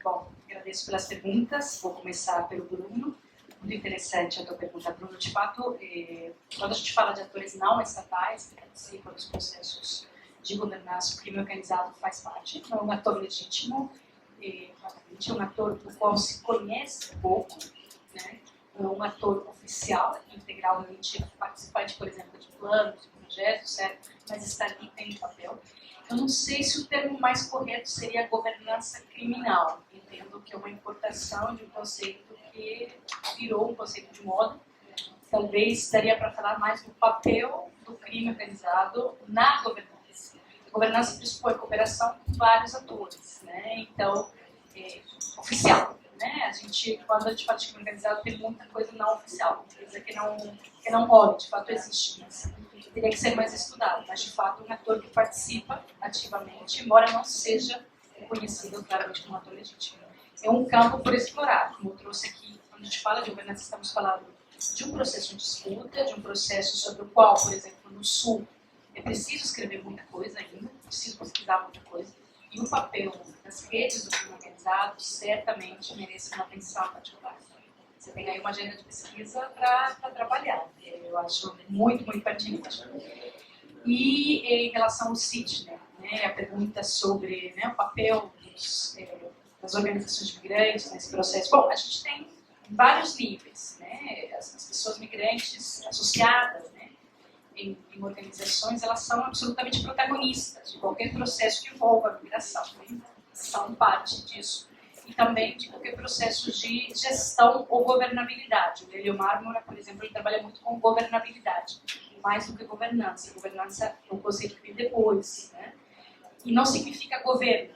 Bom, agradeço pelas perguntas. Vou começar pelo Bruno. Muito interessante a tua pergunta, Bruno. De fato, quando a gente fala de atores não estatais que participam dos processos de governança, o crime organizado faz parte. É um ator legítimo, é um ator do qual se conhece pouco, né? É um ator oficial, integralmente participante, por exemplo, de planos, de projetos, certo? Mas está ali, tem papel. Eu não sei se o termo mais correto seria governança criminal. Entendo que é uma importação de um conceito que virou um conceito de moda. Talvez daria para falar mais do papel do crime organizado na governança. A governança pressupõe cooperação com vários atores, né? Então, oficial. Né? Quando a gente fala de crime organizado, tem muita coisa não oficial. Quer dizer que não rola, de fato existe, mas teria que ser mais estudado. Mas, de fato, um ator que participa ativamente, embora não seja reconhecido claramente como ator legítimo. É um campo por explorar. Como eu trouxe aqui, quando a gente fala de governança, estamos falando de um processo de disputa, de um processo sobre o qual, por exemplo, no Sul, é preciso escrever muita coisa ainda, preciso pesquisar muita coisa. E o papel das redes do crime organizado certamente merece uma atenção particular. Você tem aí uma agenda de pesquisa para trabalhar. Eu acho muito, muito pertinente. E em relação ao CIT, né, a pergunta sobre, né, o papel das organizações de migrantes nesse processo. Bom, a gente tem vários níveis. Né, as pessoas migrantes associadas, né, em organizações, elas são absolutamente protagonistas de qualquer processo que envolva a migração. Né? São parte disso. E também de qualquer processo de gestão ou governabilidade. O Lélio Mármora, por exemplo, ele trabalha muito com governabilidade, mais do que governança. Governança é um conceito que vem depois. Né? E não significa governo,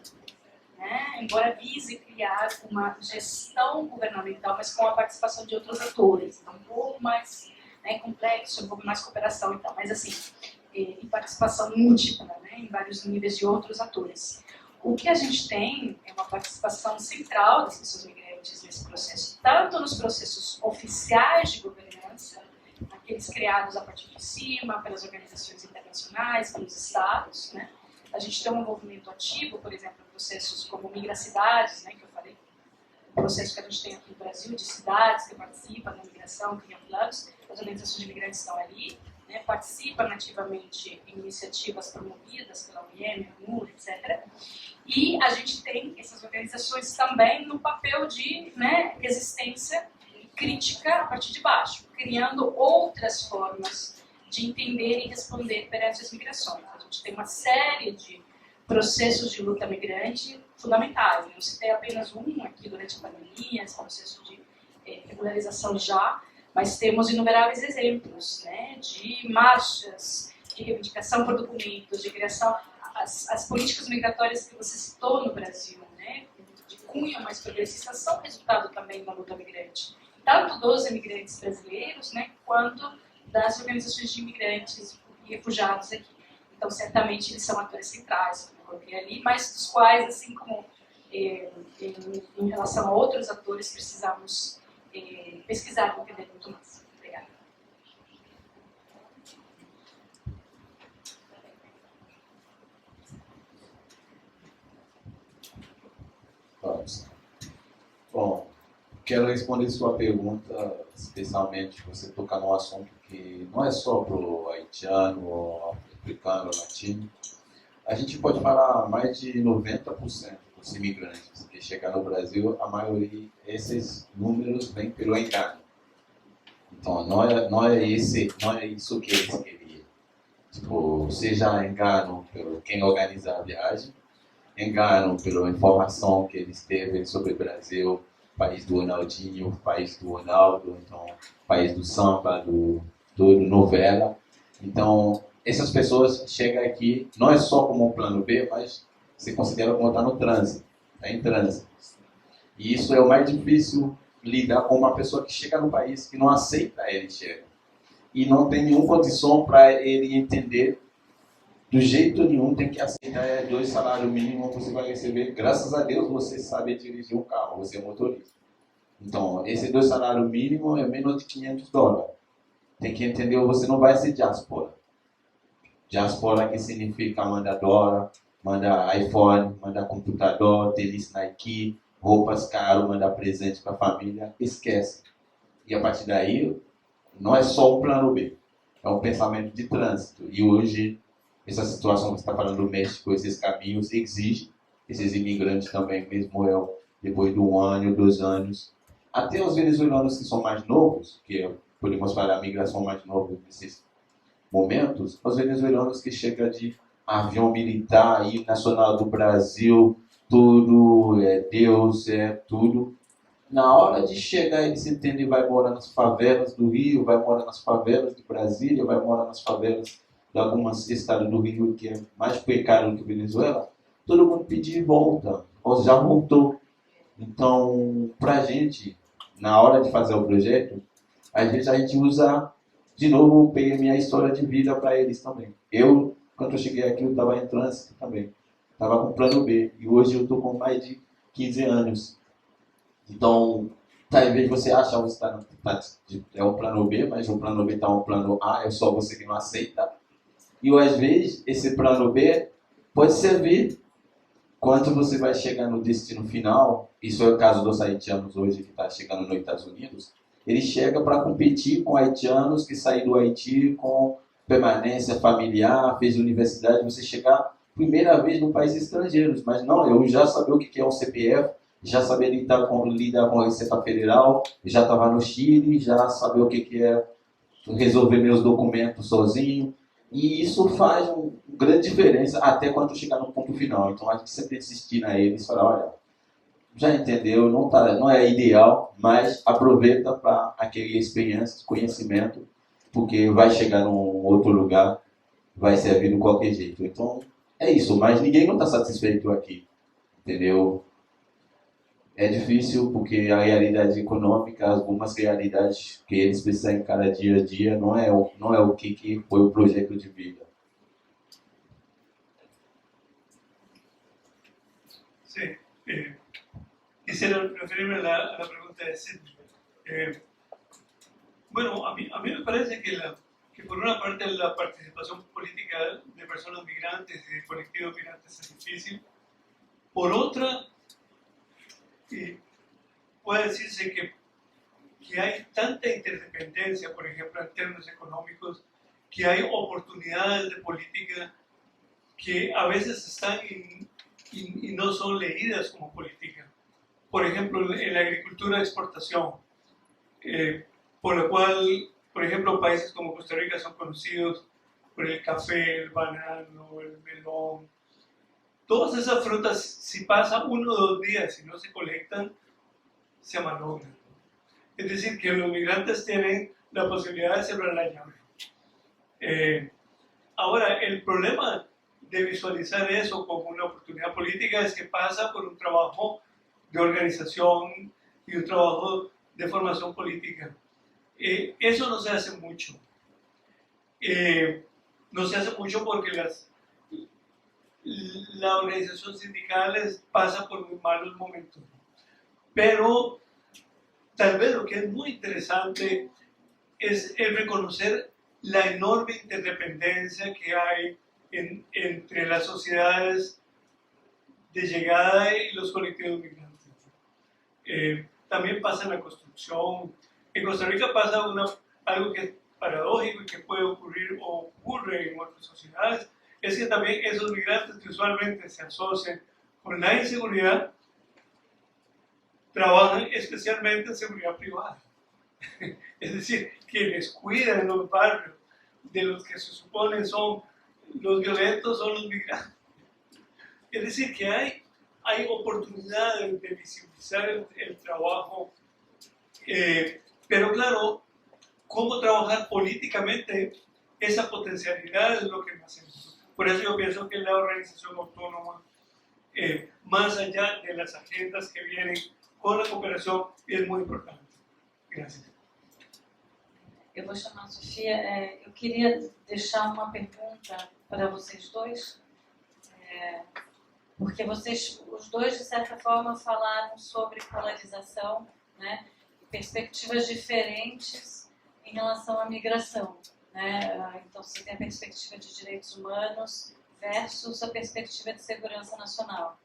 né? Embora vise criar uma gestão governamental, mas com a participação de outros atores. Então, um pouco mais complexo, um pouco mais cooperação e tal, mas assim, e participação múltipla, né, em vários níveis de outros atores. O que a gente tem é uma participação central das pessoas migrantes nesse processo, tanto nos processos oficiais de governança, aqueles criados a partir de cima, pelas organizações internacionais, pelos estados, né. A gente tem um movimento ativo, por exemplo, em processos como Migracidades, né, que eu falei, o processo que a gente tem aqui no Brasil, de cidades que participam da migração, criam planos. As organizações de migrantes estão ali, né, participam ativamente em iniciativas promovidas pela OIM, UNUR, etc. E a gente tem essas organizações também no papel de, né, resistência e crítica a partir de baixo, criando outras formas de entender e responder perante as migrações. A gente tem uma série de processos de luta migrante fundamentais. Eu citei apenas um aqui durante a pandemia, esse processo de regularização já, mas temos inumeráveis exemplos, né, de marchas, de reivindicação por documentos, de criação, as políticas migratórias que você citou no Brasil, né, de cunho mais progressista, são resultado também da luta migrante. tanto dos imigrantes brasileiros, né, quanto das organizações de imigrantes e refugiados aqui. Então, certamente, eles são atores centrais, como eu coloquei ali, mas dos quais, assim como em relação a outros atores, precisamos pesquisar e entender muito mais. Obrigada. Bom, quero responder sua pergunta, especialmente você tocar num assunto que não é só para o haitiano, ou africano, latino. A gente pode falar mais de 90% dos imigrantes que chegam no Brasil, a maioria, esses números vêm pelo engano. Então, não é isso que eles queriam. Tipo, seja engano pelo quem organiza a viagem, engano pela informação que eles teve sobre o Brasil, país do Ronaldinho, país do Ronaldo, então, país do samba, do novela. Então, essas pessoas chegam aqui, não é só como um plano B, mas se considera como estar no trânsito, está em trânsito. E isso é o mais difícil, lidar com uma pessoa que chega no país, que não aceita ele chegar. E não tem nenhuma condição para ele entender, do jeito nenhum, tem que aceitar 2 salários mínimos que você vai receber. Graças a Deus você sabe dirigir um carro, você é motorista. Então, esse 2 salários mínimos é menos de $500. Tem que entender, você não vai ser diáspora. Diáspora que significa manda dólar, manda iPhone, manda computador, tênis Nike, roupas caras, manda presente para a família. Esquece. E a partir daí, não é só um plano B. É um pensamento de trânsito. E hoje, essa situação que você está falando do México, esses caminhos, exigem esses imigrantes também, mesmo eu, depois de 1 ano, 2 anos. Até os venezuelanos que são mais novos, que podemos falar a migração mais nova nesses momentos, os venezuelanos que chegam de avião militar, aí nacional do Brasil, tudo é Deus, é tudo. Na hora de chegar, eles entendem, vai morar nas favelas do Rio, vai morar nas favelas de Brasília, vai morar nas favelas de alguns estados do Rio, que é mais precário do que Venezuela. Todo mundo pedir volta, ou já voltou. Então, para a gente, na hora de fazer o projeto, às vezes a gente usa, de novo, peguei minha história de vida para eles também. Eu, quando eu cheguei aqui, eu estava em trânsito também. Estava com plano B. E hoje eu estou com mais de 15 anos. Então, talvez você ache que você é um plano B, mas o plano B está um plano A, é só você que não aceita. E às vezes, esse plano B pode servir quando você vai chegar no destino final. Isso é o caso dos haitianos hoje que está chegando nos Estados Unidos. Ele chega para competir com haitianos que saíram do Haiti com permanência familiar, fez universidade. Você chegar primeira vez no país estrangeiro, mas não, eu já sabia o que é um CPF, já sabia lidar com a Receita Federal, já estava no Chile, já sabia o que é resolver meus documentos sozinho. E isso faz uma grande diferença até quando chegar no ponto final. Então, a gente sempre insistir na eles e falar, olha, já entendeu, não é ideal, mas aproveita para aquela experiência, conhecimento, porque vai chegar num outro lugar, vai servir de qualquer jeito. Então, é isso, mas ninguém não está satisfeito aqui, entendeu? É difícil porque a realidade econômica, algumas realidades que eles precisam encarar dia a dia, não é o que foi o projeto de vida. Sí, quisiera referirme a la pregunta de Sidney. Bueno, a mí me parece que por una parte la participación política de personas migrantes y de colectivos migrantes es difícil. Por otra, puede decirse que hay tanta interdependencia, por ejemplo, en términos económicos, que hay oportunidades de política que a veces están y no son leídas como política. Por ejemplo, en la agricultura de exportación, por la cual, por ejemplo, países como Costa Rica son conocidos por el café, el banano, el melón. Todas esas frutas, si pasa 1 o 2 días y no se colectan, se amalogran. Es decir, que los migrantes tienen la posibilidad de cerrar la llave. Ahora, el problema de visualizar eso como una oportunidad política es que pasa por un trabajo de organización y un trabajo de formación política. Eso no se hace mucho. No se hace mucho porque la organización sindical pasa por muy malos momentos. Pero tal vez lo que es muy interesante es el reconocer la enorme interdependencia que hay entre las sociedades de llegada y los colectivos migrantes. También pasa en la construcción. En Costa Rica pasa algo que es paradójico y que puede ocurrir o ocurre en otras sociedades, es que también esos migrantes que usualmente se asocian con la inseguridad trabajan especialmente en seguridad privada. Es decir, quienes cuidan los barrios de los que se supone son los violentos son los migrantes. Es decir, que hay oportunidades de visibilizar el trabajo, pero claro, cómo trabajar políticamente esa potencialidad es lo que me hace. Por eso yo pienso que la organización autónoma, más allá de las agendas que vienen con la cooperación, es muy importante. Gracias. Eu vou chamar a Sofia. Eu queria deixar uma pergunta para vocês dois, porque vocês, os dois, de certa forma, falaram sobre polarização, né, e perspectivas diferentes em relação à migração, né? Então, você tem a perspectiva de direitos humanos versus a perspectiva de segurança nacional.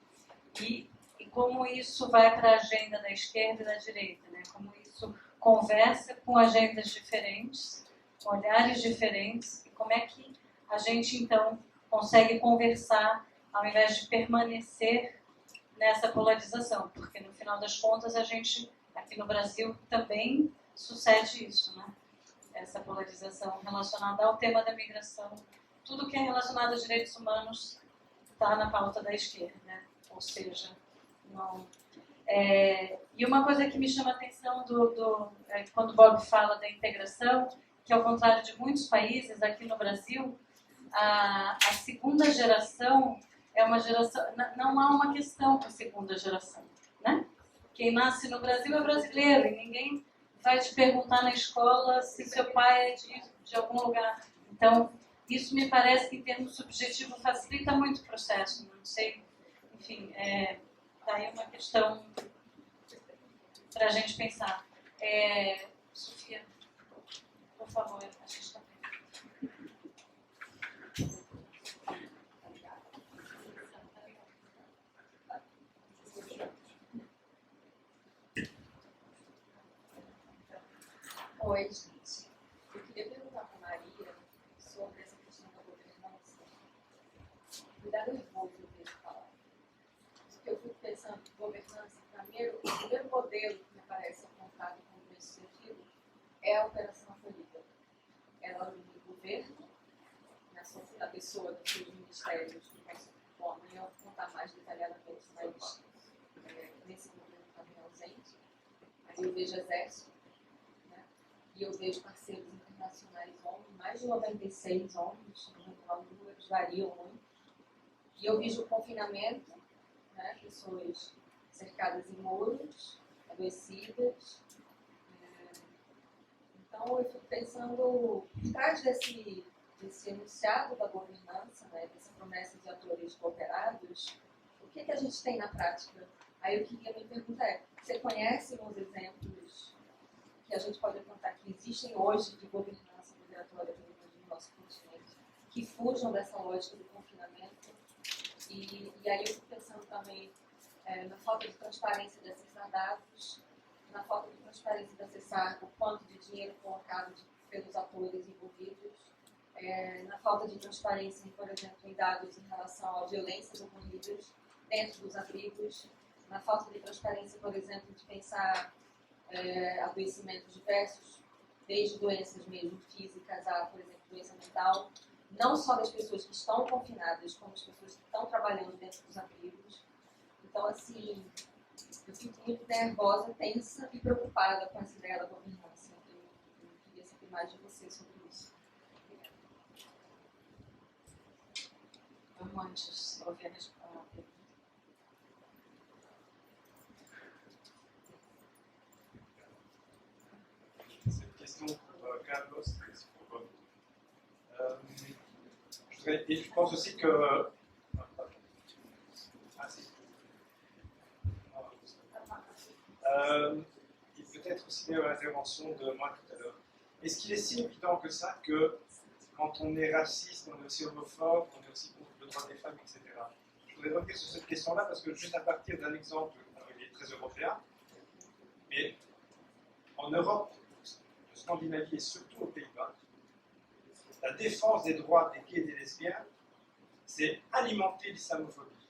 E como isso vai para a agenda da esquerda e da direita, né? Como isso conversa com agendas diferentes, com olhares diferentes, e como é que a gente, então, consegue conversar ao invés de permanecer nessa polarização, porque no final das contas a gente, aqui no Brasil, também sucede isso, né? Essa polarização relacionada ao tema da migração. Tudo que é relacionado a direitos humanos está na pauta da esquerda, né? Ou seja, não... E uma coisa que me chama a atenção quando o Bob fala da integração, que ao contrário de muitos países, aqui no Brasil, a segunda geração é uma geração, não há uma questão para a segunda geração, né? Quem nasce no Brasil é brasileiro e ninguém vai te perguntar na escola se seu pai é de algum lugar. Então, isso me parece que em termos subjetivos facilita muito o processo, não sei, enfim, está aí uma questão para a gente pensar. Sofia, por favor, a gente está bem. Oi, gente. Eu queria perguntar para a Maria sobre essa questão da governança. Cuidado nervoso, eu vejo falar. Porque eu fico pensando que governança, o primeiro modelo que me parece apontado como nesse sentido é a operação acolhida. Ela une o governo, na pessoa dos seus ministérios, que posso, bom, amanhã eu vou contar mais detalhadamente, mas nesse governo também ausente. Aí eu vejo exército. E eu vejo parceiros internacionais ONU, mais de 96 ONUs, os números variam muito. E eu vejo o confinamento, né, pessoas cercadas em muros, adoecidas. Então eu fico pensando, por trás desse enunciado da governança, né, dessa promessa de atores cooperados, o que a gente tem na prática? Aí eu queria me perguntar, você conhece os exemplos que a gente pode apontar que existem hoje de governança migratória no nosso continente, que fujam dessa lógica do confinamento? E aí eu fico pensando também na falta de transparência de acessar dados, na falta de transparência de acessar o quanto de dinheiro colocado pelos atores envolvidos, na falta de transparência, por exemplo, em dados em relação a violências ocorridas dentro dos abrigos, na falta de transparência, por exemplo, de pensar adoecimentos diversos, desde doenças mesmo físicas a, por exemplo, doença mental, não só das pessoas que estão confinadas, como as pessoas que estão trabalhando dentro dos abrigos. Então, assim, eu fico muito nervosa, tensa e preocupada com essa ideia da governança. Eu queria saber mais de você sobre isso. Vamos antes ouvir a pergunta. question pour Carlos. Et je pense aussi que... et peut-être aussi l'intervention de moi tout à l'heure. Est-ce qu'il est si évident que ça que quand on est raciste, on est aussi homophobe, on est aussi contre le droit des femmes, etc. Je voudrais revenir sur cette question-là parce que juste à partir d'un exemple, il est très européen, mais en Europe, en Scandinavie et surtout aux Pays-Bas, la défense des droits des gays et des lesbiennes, c'est alimenter l'islamophobie.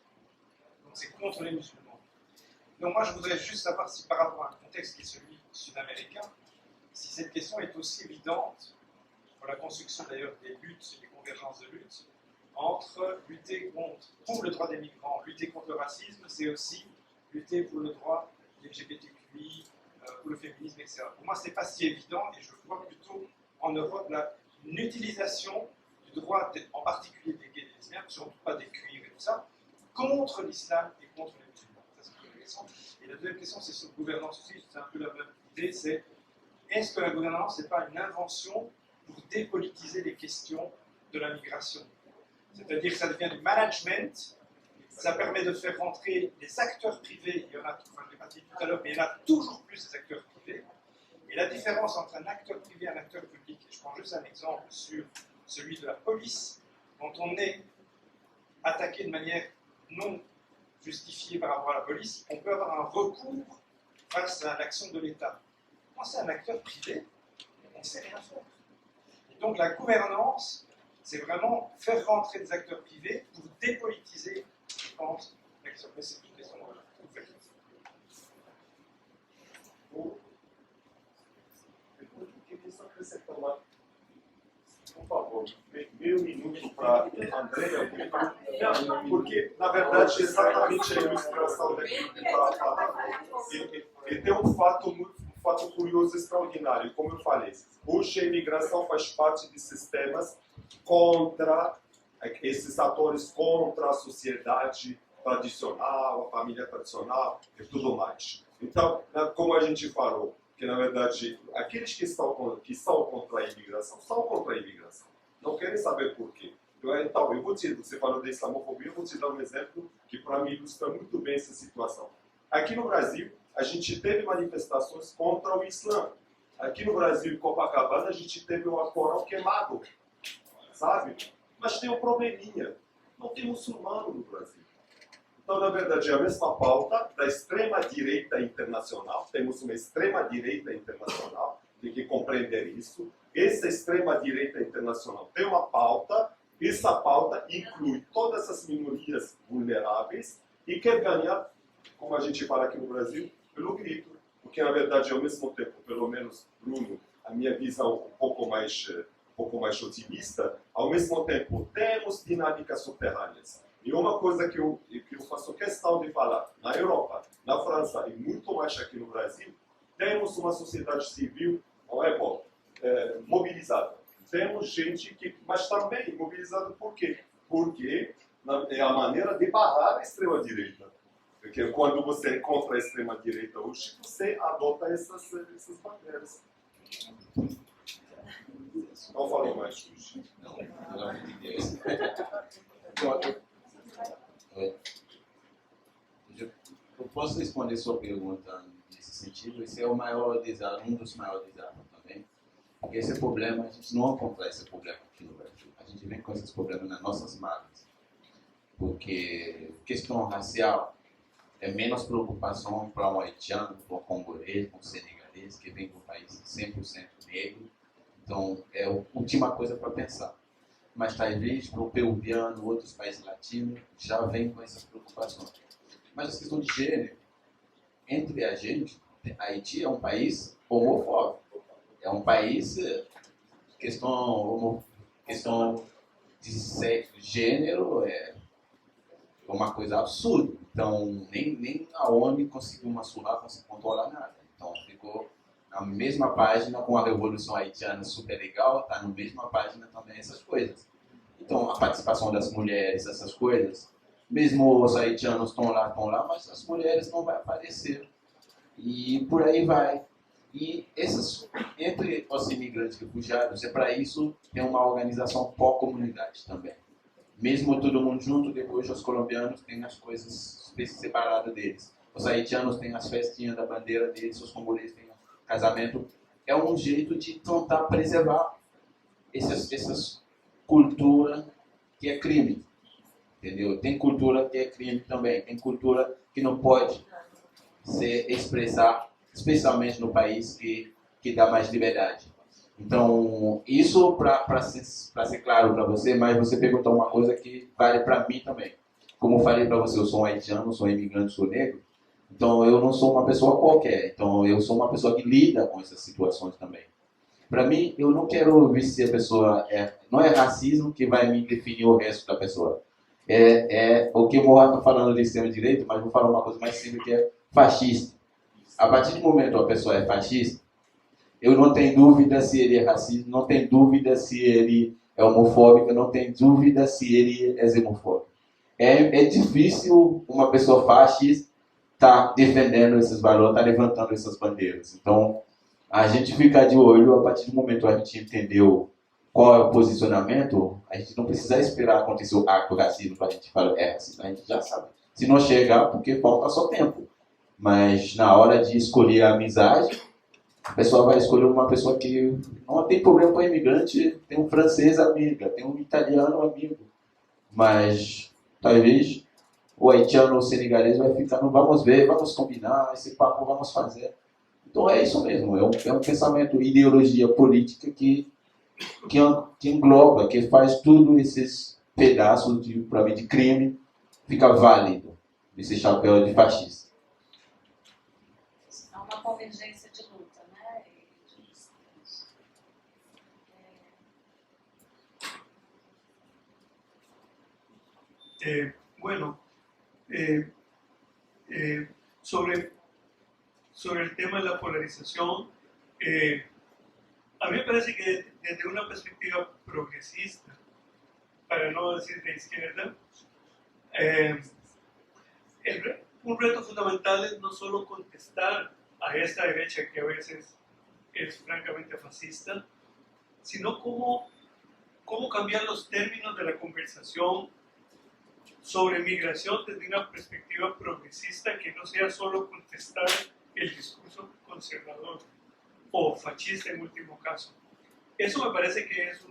Donc c'est contre les musulmans. Donc moi je voudrais juste savoir si par rapport à un contexte qui est celui sud-américain, si cette question est aussi évidente pour la construction d'ailleurs des luttes et des convergences de lutte entre lutter pour le droit des migrants, lutter contre le racisme, c'est aussi lutter pour le droit des LGBTQI, pour le féminisme, etc. Pour moi, ce n'est pas si évident et je vois plutôt en Europe une utilisation du droit, en particulier des gays et des lesbiennes, surtout pas des cuirs et tout ça, contre l'islam et contre les musulmans. Ça, c'est la première question. Et la deuxième question, c'est sur la gouvernance aussi, c'est un peu la même idée, c'est est-ce que la gouvernance n'est pas une invention pour dépolitiser les questions de la migration? C'est-à-dire que ça devient du management, ça permet de faire rentrer les acteurs privés, il y en a, je l'ai pas dit tout à l'heure, mais il y en a toujours plus des acteurs privés. Et la différence entre un acteur privé et un acteur public, et je prends juste un exemple sur celui de la police, quand on est attaqué de manière non justifiée par rapport à la police, on peut avoir un recours face à l'action de l'État. Quand c'est un acteur privé, on ne sait rien faire. Et donc la gouvernance, c'est vraiment faire rentrer des acteurs privés pour dépolitiser, je pense, l'action. Mais c'est une question ouverte. Eu queria só acrescentar uma, por favor, meio minuto para Andréia, porque, na verdade, exatamente a ilustração daquilo que estava falando. E tem um fato curioso extraordinário, como eu falei. Hoje a imigração faz parte de sistemas contra esses atores, contra a sociedade tradicional, a família tradicional e tudo mais. Então, como a gente falou, que na verdade aqueles que são contra a imigração são contra a imigração. Não querem saber por quê. Então, você falou da islamofobia, eu vou te dar um exemplo que para mim ilustra muito bem essa situação. Aqui no Brasil, a gente teve manifestações contra o Islã. Aqui no Brasil, em Copacabana, a gente teve o Alcorão queimado, sabe? Mas tem um probleminha, não tem muçulmano no Brasil. Então, na verdade, é a mesma pauta da extrema-direita internacional. Temos uma extrema-direita internacional, tem que compreender isso. Essa extrema-direita internacional tem uma pauta, essa pauta inclui todas as minorias vulneráveis e quer ganhar, como a gente fala aqui no Brasil, pelo grito. Porque, na verdade, ao mesmo tempo, pelo menos, Bruno, a minha visão um pouco mais otimista, ao mesmo tempo, temos dinâmicas subterrâneas. E uma coisa que eu faço questão de falar, na Europa, na França e muito mais aqui no Brasil, temos uma sociedade civil, não é bom, mobilizada. Temos gente que, mas também mobilizada por quê? Porque é a maneira de barrar a extrema-direita. Porque quando você é contra a extrema-direita hoje, você adota essas bandeiras. Não falou mais hoje. Não, pelo amor de Deus. Eu posso responder sua pergunta nesse sentido. Esse é o maior desafio, um dos maiores desafios também. Porque esse problema, a gente não encontra esse problema aqui no Brasil. A gente vem com esses problemas nas nossas malas. Porque questão racial é menos preocupação para um haitiano, para um congolês, para um senegalês, que vem de um país 100% negro. Então, é a última coisa para pensar. Mas talvez para o peruviano, outros países latinos, já vem com essas preocupações. Mas a questão de gênero, entre a gente, Haiti é um país homofóbico. É um país, questão de sexo, gênero, é uma coisa absurda. Então, nem a ONU conseguiu uma surra para se controlar nada. Então, ficou na mesma página com a Revolução Haitiana super legal, está na mesma página também essas coisas. Então, a participação das mulheres, essas coisas, mesmo os haitianos estão lá, mas as mulheres não vão aparecer. E por aí vai. E esses, entre os imigrantes refugiados, para isso tem uma organização por comunidade também. Mesmo todo mundo junto, depois os colombianos têm as coisas separadas deles. Os haitianos têm as festinhas da bandeira deles, os congoleses têm casamento. É um jeito de tentar preservar essas culturas que é crime. Entendeu? Tem cultura que é crime também. Tem cultura que não pode se expressar, especialmente no país que dá mais liberdade. Então, isso para ser claro para você, mas você perguntou uma coisa que vale para mim também. Como eu falei para você, eu sou um haitiano, sou um imigrante, sou negro. Então, eu não sou uma pessoa qualquer. Então, eu sou uma pessoa que lida com essas situações também. Para mim, eu não quero ver se a pessoa não é racismo que vai me definir o resto da pessoa. O que o Moá está falando de extrema-direita, mas vou falar uma coisa mais simples, que é fascista. A partir do momento que a pessoa é fascista, eu não tenho dúvida se ele é racista, não tenho dúvida se ele é homofóbico, não tenho dúvida se ele é xenofóbico. É difícil uma pessoa fascista estar defendendo esses valores, estar levantando essas bandeiras. Então, a gente fica de olho, a partir do momento que a gente entendeu qual é o posicionamento, a gente não precisa esperar acontecer o acto racismo para a gente falar racismo, a gente já sabe. Se não chegar, porque falta só tempo. Mas na hora de escolher a amizade, a pessoa vai escolher uma pessoa que não tem problema com o imigrante, tem um francês amigo, tem um italiano amigo. Mas talvez o haitiano ou o senegalês vai ficar no vamos ver, vamos combinar, esse papo vamos fazer. Então é isso mesmo, é um pensamento, ideologia política que engloba, que faz tudo esses pedaços para mim, de crime ficar válido, esse chapéu de fascista. Há uma convergência de luta, né? Bueno, sobre el tema de la polarización, a mí me parece que desde una perspectiva progresista, para no decir de izquierda, un reto fundamental es no solo contestar a esta derecha que a veces es francamente fascista, sino cómo cambiar los términos de la conversación sobre migración desde una perspectiva progresista que no sea solo contestar el discurso conservador o fascista en último caso. Eso me parece que es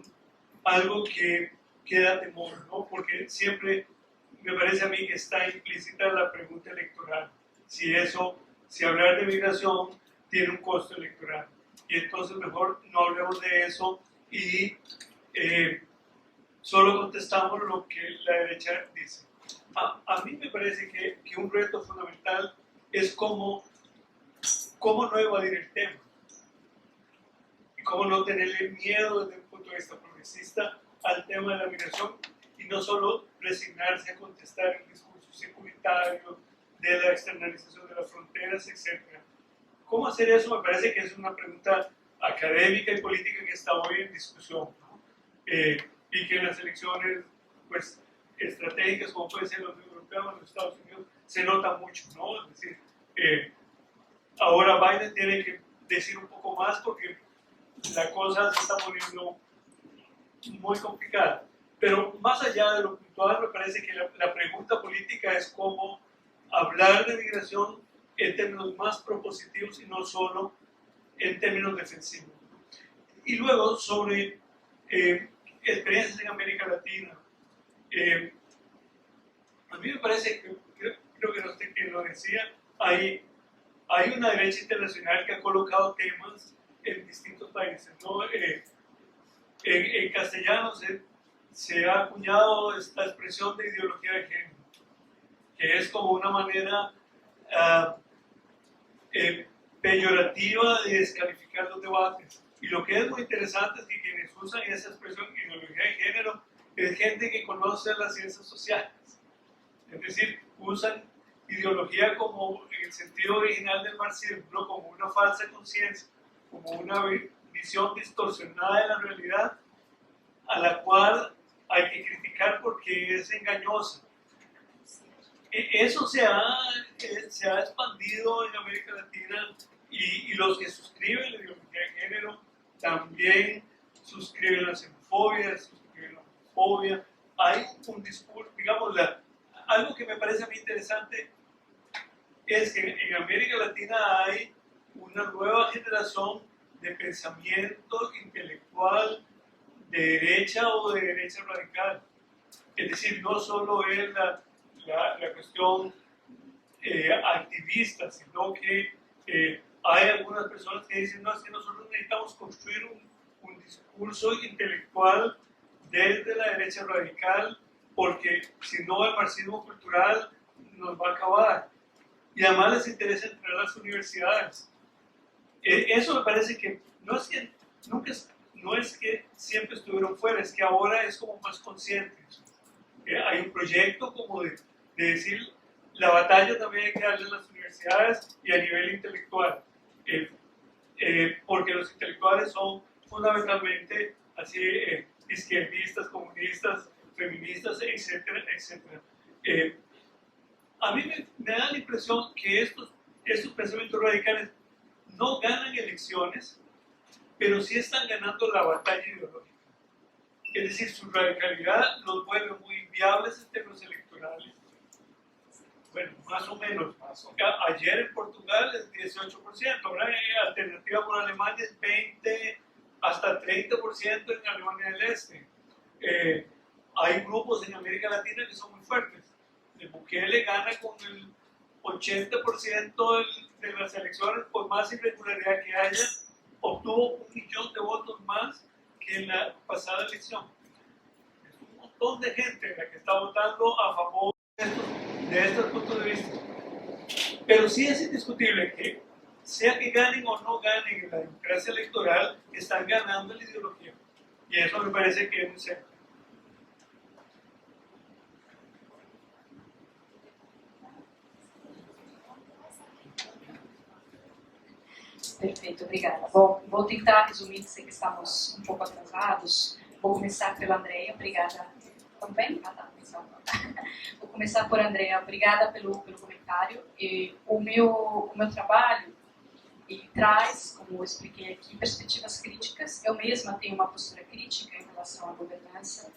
algo que da temor, ¿no? Porque siempre me parece a mí que está implícita la pregunta electoral. Si hablar de migración tiene un costo electoral. Y entonces mejor no hablemos de eso y solo contestamos lo que la derecha dice. A mí me parece que un reto fundamental es cómo no evadir el tema y cómo no tenerle miedo desde un punto de vista progresista al tema de la migración y no solo resignarse a contestar el discurso securitario de la externalización de las fronteras, etc. ¿Cómo hacer eso? Me parece que es una pregunta académica y política que está hoy en discusión, ¿no? Y que en las elecciones pues, estratégicas como puede ser la Unión Europea o los Estados Unidos se nota mucho, ¿no? Es decir, ahora Biden tiene que decir un poco más porque la cosa se está poniendo muy complicada. Pero más allá de lo puntual, me parece que la pregunta política es cómo hablar de migración en términos más propositivos y no solo en términos defensivos. Y luego sobre experiencias en América Latina. A mí me parece que, creo que no sé quién lo decía, hay una derecha internacional que ha colocado temas en distintos países, ¿no? En castellano se ha acuñado esta expresión de ideología de género, que es como una manera peyorativa de descalificar los debates. Y lo que es muy interesante es que quienes usan esa expresión ideología de género es gente que conoce las ciencias sociales. Es decir, usan ideología como en el sentido original del marxismo, ¿no? Como una falsa conciencia, como una visión distorsionada de la realidad a la cual hay que criticar porque es engañosa. Eso se ha expandido en América Latina y los que suscriben la ideología de género también suscriben la xenofobia, suscriben la homofobia. Hay un discurso, digamos, algo que me parece a mí interesante es que en América Latina hay una nueva generación de pensamiento intelectual de derecha o de derecha radical. Es decir, no solo es la cuestión activista, sino que hay algunas personas que dicen, no, es que nosotros necesitamos construir un discurso intelectual desde la derecha radical, porque si no el marxismo cultural nos va a acabar. Y además les interesa entrar a las universidades. Eso me parece que no es que siempre estuvieron fuera, es que ahora es como más conscientes. Hay un proyecto como de decir, la batalla también hay que darle en las universidades y a nivel intelectual, porque los intelectuales son fundamentalmente así izquierdistas, comunistas, feministas, etcétera, etcétera. A mí me da la impresión que estos pensamientos radicales no ganan elecciones, pero sí están ganando la batalla ideológica. Es decir, su radicalidad los vuelve muy inviables en términos electorales. Bueno, más o menos. Ayer en Portugal es 18%, ahora Alternativa por Alemania es 20%, hasta 30% en Alemania del Este. Hay grupos en América Latina que son muy fuertes. El Bukele gana con el 80% de las elecciones, por más irregularidad que haya, obtuvo 1 millón de votos más que en la pasada elección. Es un montón de gente la que está votando a favor de estos puntos de vista. Pero sí es indiscutible que, sea que ganen o no ganen en la democracia electoral, están ganando la ideología. Y eso me parece que es muy serio. Perfeito, obrigada. Bom, vou tentar resumir, sei que estamos um pouco atrasados. Vou começar pela Andrea, obrigada. Também? Ah, tá, então. Vou começar por Andrea, obrigada pelo comentário. O meu trabalho traz, como eu expliquei aqui, perspectivas críticas. Eu mesma tenho uma postura crítica em relação à governança,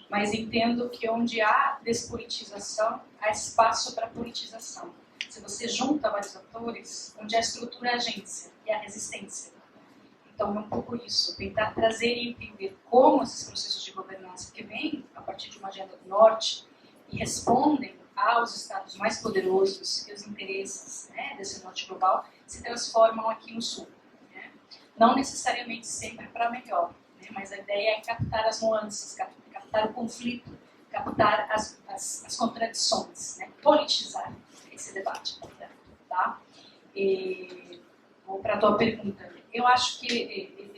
mas entendo que onde há despolitização, há espaço para politização. Se você junta vários atores, onde a estrutura é a agência e a resistência. Então, é um pouco isso, tentar trazer e entender como esses processos de governança que vêm a partir de uma agenda do Norte e respondem aos estados mais poderosos e os interesses, né, desse Norte global se transformam aqui no Sul. Né? Não necessariamente sempre para melhor, né, mas a ideia é captar as nuances, captar o conflito, captar as contradições, né, politizar esse debate, portanto, tá? Vou para a tua pergunta. Eu acho que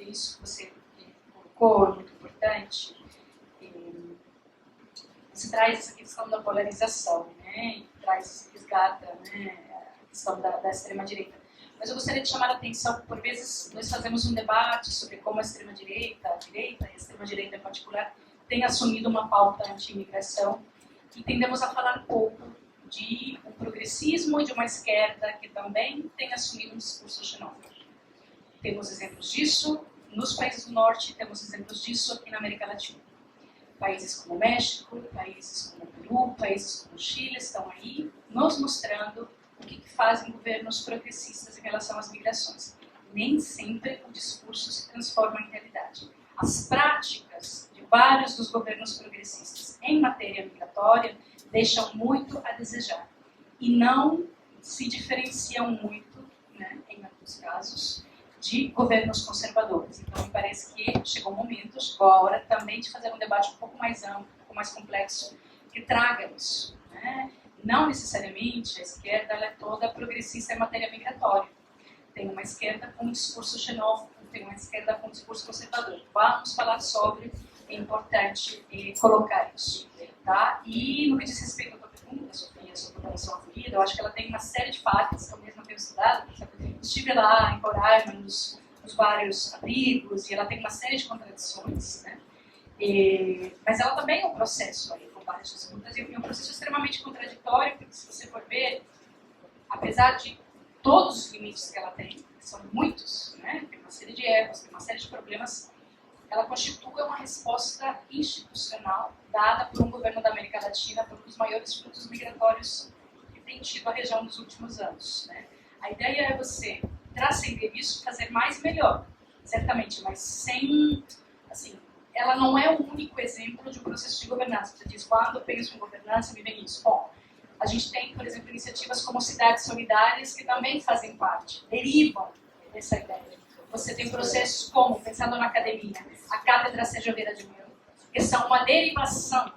isso que você colocou é muito importante. Você traz essa questão da polarização, né? E resgata, né, a questão da extrema-direita. Mas eu gostaria de chamar a atenção, por vezes nós fazemos um debate sobre como a extrema-direita, a direita e a extrema-direita em particular, tem assumido uma pauta anti-imigração e tendemos a falar pouco de um progressismo e de uma esquerda que também tem assumido um discurso xenófobo. Temos exemplos disso nos países do Norte, temos exemplos disso aqui na América Latina. Países como o México, países como o Peru, países como o Chile estão aí nos mostrando o que fazem governos progressistas em relação às migrações. Nem sempre o discurso se transforma em realidade. As práticas de vários dos governos progressistas em matéria migratória deixam muito a desejar e não se diferenciam muito, né, em alguns casos, de governos conservadores. Então, me parece que chegou o momento, chegou a hora também de fazer um debate um pouco mais amplo, um pouco mais complexo, que traga isso. Né? Não necessariamente a esquerda ela é toda progressista em matéria migratória. Tem uma esquerda com um discurso xenófobo, tem uma esquerda com um discurso conservador. Vamos falar sobre, é importante colocar isso. Tá? E no que diz respeito à tua pergunta, Sofia, sobre a população acolhida, eu acho que ela tem uma série de falhas que eu mesma tenho estudado. Estive lá em Roraima, nos vários abrigos, e ela tem uma série de contradições, né? Mas ela também é um processo aí, com várias disputas, e um processo extremamente contraditório, porque se você for ver, apesar de todos os limites que ela tem, que são muitos, né? Tem uma série de erros, tem uma série de problemas, ela constitui uma resposta institucional dada por um governo da América Latina por um dos maiores fluxos migratórios que tem tido a região nos últimos anos, né? A ideia é você transcender isso, fazer mais e melhor, certamente, mas sem, assim, ela não é o único exemplo de um processo de governança. Você diz, quando eu penso em governança, me vem isso. Bom, a gente tem, por exemplo, iniciativas como Cidades Solidárias, que também fazem parte, derivam dessa ideia. Você tem processos como, pensando na academia, a Cátedra Sérgio Vieira de Mello, que são uma derivação,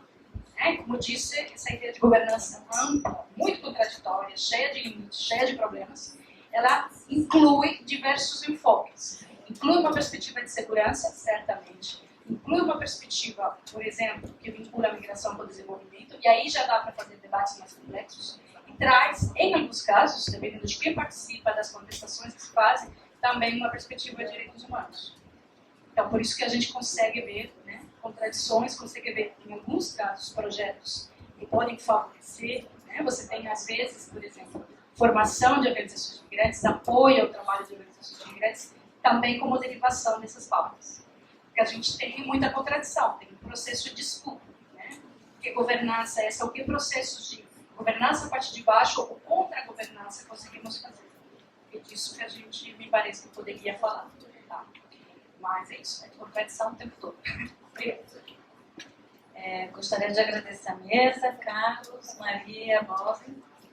né? Como disse, essa ideia de governança ampla, muito contraditória, cheia de limites, cheia de problemas, ela inclui diversos enfoques. Inclui uma perspectiva de segurança, certamente. Inclui uma perspectiva, por exemplo, que vincula a migração com o desenvolvimento, e aí já dá para fazer debates mais complexos. E traz, em alguns casos, dependendo de quem participa, das contestações que se fazem, também uma perspectiva de direitos humanos. Então, por isso que a gente consegue ver, né, contradições, consegue ver, em alguns casos, projetos que podem favorecer, né? Você tem, às vezes, por exemplo, formação de organizações de migrantes, apoio ao trabalho de organizações de migrantes, também como derivação dessas pautas. Porque a gente tem muita contradição, tem um processo de disputa, né? Que governança é essa? O que processos de governança a partir de baixo ou contra a governança conseguimos fazer? É disso que a gente, me parece, que poderia falar. Tá? Mas é isso, é contradição o tempo todo. Obrigada. Gostaria de agradecer a mesa, Carlos, Maria, Bob.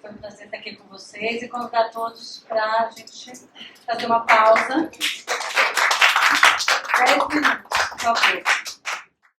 Foi um prazer estar aqui com vocês e convidar todos para a gente fazer uma pausa. 10 minutos, por favor.